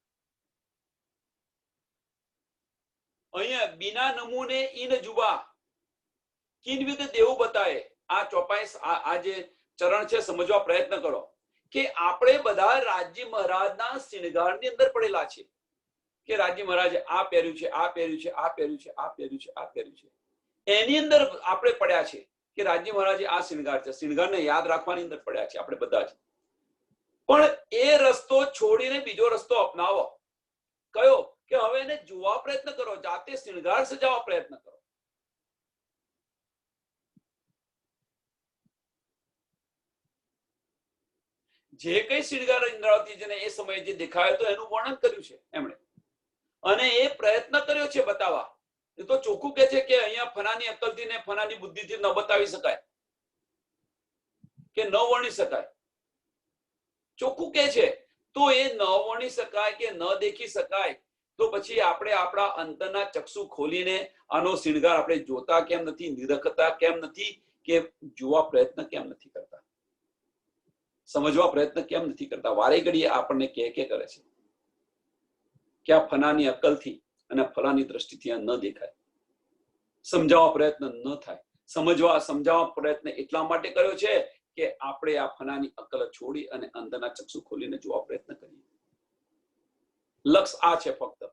અહીંયા बिना नमूने इन जुबा किनविध देવું बताए આ ચોપાઈ આ જે ચરણ છે સમજવા પ્રયત્ન કરો કે આપણે બધા રાજ્ય મહારાજના શિણગારની અંદર પડેલા છે કે રાજ્ય મહારાજે આ પહેર્યું છે આ પહેર્યું છે આ પહેર્યું છે આ પહેર્યું છે આ પહેર્યું છે એની અંદર આપણે પડ્યા છે કે રાજ્ય મહારાજે આ શિણગાર છે શિણગારને યાદ રાખવાની અંદર પડ્યા છે આપણે બધા જ પણ એ રસ્તો છોડીને બીજો રસ્તો અપનાવો કયો કે હવે એને જોવા પ્રયત્ન કરો જાતે શિણગાર સજાવવા પ્રયત્ન કરો જે કઈ શિણગાર ઇન્દ્રાવતીજીને એ સમયે જે દેખાયો તો એનું વર્ણન કર્યું છે એમણે અને એ પ્રયત્ન કર્યો છે બતાવવા એ તો ચોખ્ખું કહે છે કે અહીંયા ફનાની અક્કલથી ને ફનાની બુદ્ધિથી ન બતાવી શકાય કે ન વર્ણી શકાય ચોખ્ખું કહે છે તો એ ન વર્ણી શકાય કે ન દેખી શકાય તો પછી આપણે આપણા અંતરના ચક્ષુ ખોલીને આનો શિણગાર આપણે જોતા કેમ નથી નિરખતા કેમ નથી કે જોવા પ્રયત્ન કેમ નથી કરતા સમજવા પ્રયત્ન કેમ નથી કરતા વારે ઘડીએ આપણને કે કરે છે કે આ ફનાની અક્કલથી અને ફલાની દ્રષ્ટિથી આ ન દેખાય સમજાવવા પ્રયત્ન ન થાય સમજાવવા પ્રયત્ન એટલા માટે કર્યો છે કે આપણે આ ફનાની અક્કલ છોડી અને અંદરના ચક્ષુ ખોલીને જોવા પ્રયત્ન કરીએ લક્ષ્ય આ છે ફક્ત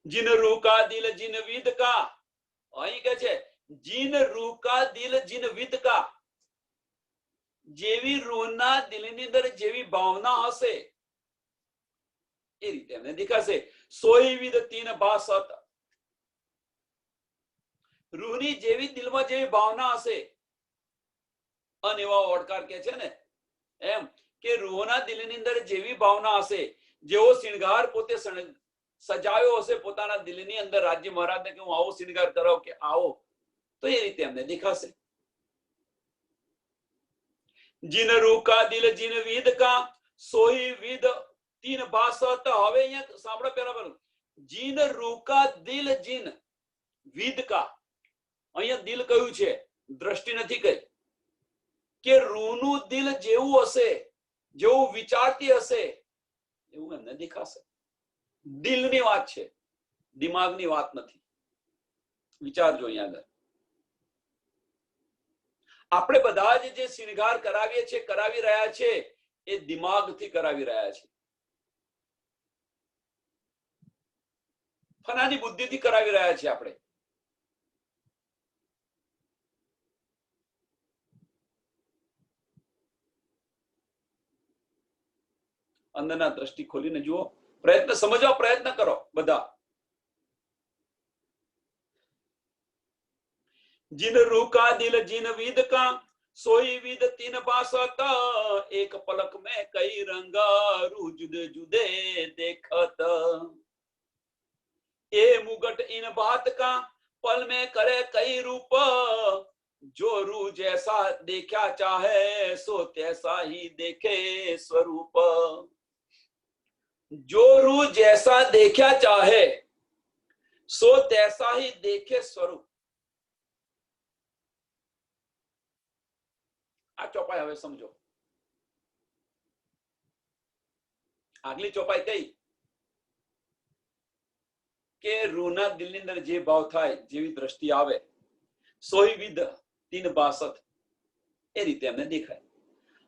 जिन रूह का दिल जिन विद का અહીં કે છે जिन रूह का दिल जिन विद का જેવી રૂહના દિલની અંદર જેવી ભાવના હશે એ રીતે એમને દેખાશે સોઈ વિદ તીન ભાસત રૂહની જેવી દિલમાં જેવી ભાવના હશે અનેવા ઓડકાર કે છે ને એમ કે રૂહના દિલની અંદર જેવી ભાવના હશે જેવો શિણગાર પોતે સજાવ્યો હશે પોતાના દિલની અંદર રાજ્ય મહારાજને કે હું આવો શિણગાર કરાવ કે આવો તો એ રીતે એમને દેખાશે जिन रूह का दिल जिन विद का सोई विद तीन भाषत હવે અહીંયા સાંભળો પહેલા બોલો जिन रूह का दिल जिन विद का અહીંયા દિલ કયું છે દ્રષ્ટિ નથી કહી કે રૂહનું દિલ જેવું હશે જેવું વિચારતી હશે એવું એમને દેખાશે દિલની વાત છે દિમાગની વાત નથી વિચારજો અહીંયા આગળ આપણે બધા જે શિણગાર કરાવીએ છીએ કરાવી રહ્યા છે એ દિમાગથી કરાવી રહ્યા છે ફનાની બુદ્ધિથી કરાવી રહ્યા છે આપણે અંદરના દ્રષ્ટિ ખોલીને જુઓ પ્રયત્ન સમજવા પ્રયત્ન કરો બધા जिन रूह का दिल जिन विद का सोई विद तीन बासत एक पलक में कई रंगा रूह जुदे जुदे देखत ए मुगट इन बात का पल में करे कई रूप जो रूह जैसा देखा चाहे सो तैसा ही देखे स्वरूप जो रूह जैसा देखा चाहे सो तैसा ही देखे स्वरूप આ ચોપાઈ હવે સમજો આગલી ચોપાઈ કઈ કે રૂહના દિલની અંદર જે ભાવ થાય જેવી દ્રષ્ટિ આવે સોઈ વિદ તીન બાસત એ રીતે એમને દેખાય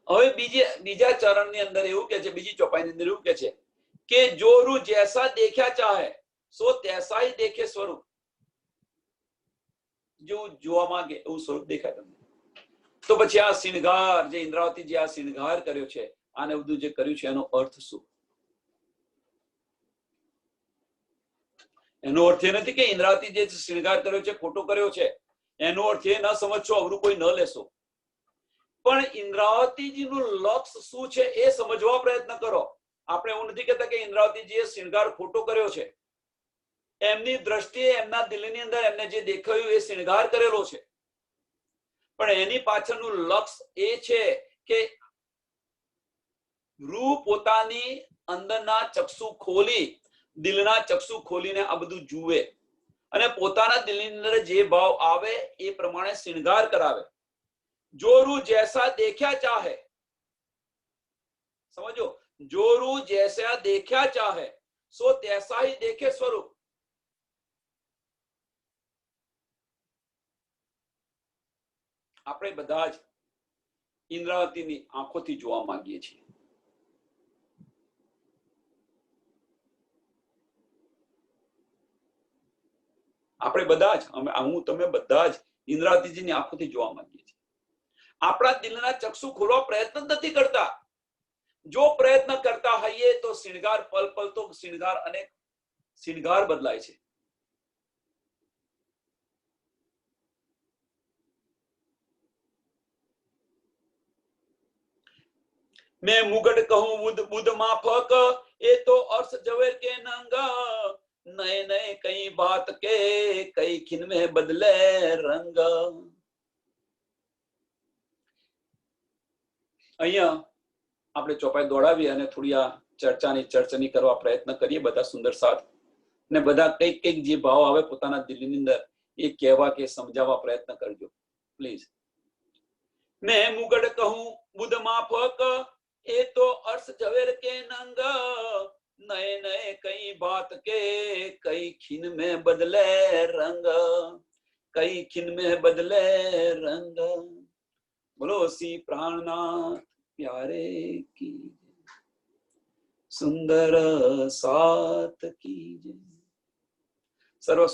હવે બીજા ચરણની અંદર એવું કે છે બીજી ચોપાઈની અંદર એવું કે છે કે જો રૂહ જૈસા દેખ્યા ચાહે સો તૈસા ही देखे स्वरूप जो જોવા માંગે એવું સ્વરૂપ દેખાય તમને તો પછી આ શિણગાર જે ઇન્દ્રાવતીજી આ શિણગાર કર્યો છે આને બધું જે કર્યું છે એનો અર્થ શું એનો અર્થ એ નથી કે ઇન્દ્રાવતી જે શિણગાર કર્યો છે ખોટો કર્યો છે એનો અર્થ એ ન સમજશો, અવરું કોઈ ન લેશો, પણ ઇન્દ્રાવતીજીનું લક્ષ્ય શું છે એ સમજવા પ્રયત્ન કરો. આપણે એવું નથી કહેતા કે ઇન્દ્રાવતીજીએ શૃંગાર ખોટો કર્યો છે. એમની દ્રષ્ટિએ એમના દિલની અંદર એમને જે દેખાયું એ શૃંગાર કરેલો છે, પણ એની પાછળનું લક્ષ્ય એ છે કે રૂ પોતાની અંદરના ચક્ષુ ખોલી, દિલના ચક્ષુ ખોલીને આ બધું જુએ અને પોતાના દિલની અંદર જે ભાવ આવે એ પ્રમાણે શૃંગાર કરાવે. जो रू जैसा देखा चाहे, समझो, जो रू जैसा देखा चाहे सो तैसा ही देखे स्वरूप. આપણે બધા જ ઇન્દ્રાવતીની આંખોથી જોવા માંગીએ છીએ. આપણે બધા જ, હું તમે બધા જ ઇન્દ્રાવતીજીની આંખોથી જોવા માંગીએ છીએ. આપણા દિલના ચક્ષુ ખોલવા પ્રયત્ન નથી કરતા. જો પ્રયત્ન કરતા હોઈએ તો શૃંગાર પલ પલ તો શૃંગાર અનેક શૃંગાર બદલાય છે. मैं मुगट कहूं बुध बुध माफक ये तो अर्श जवेर के नंग नए नए कई बात के कई खिन में बदले रंग. અહીંયા આપણે ચોપાઈ દોડાવી અને થોડી આ ચર્ચની કરવા પ્રયત્ન કરીએ બધા સુંદર સાથ, ને બધા કઈક કઈક જે ભાવ આવે પોતાના દિલની અંદર એ કહેવા કે સમજાવવા પ્રયત્ન કરજો પ્લીઝ. मैं मुगट कहूं बुध माफक ये तो अर्श जवेर के नंग नए नए कई बात के कई खिन में बदले रंग, कई खिन में बदले रंग. बोलो सी प्राणनाथ प्यारे की सुंदर साथ की सर्व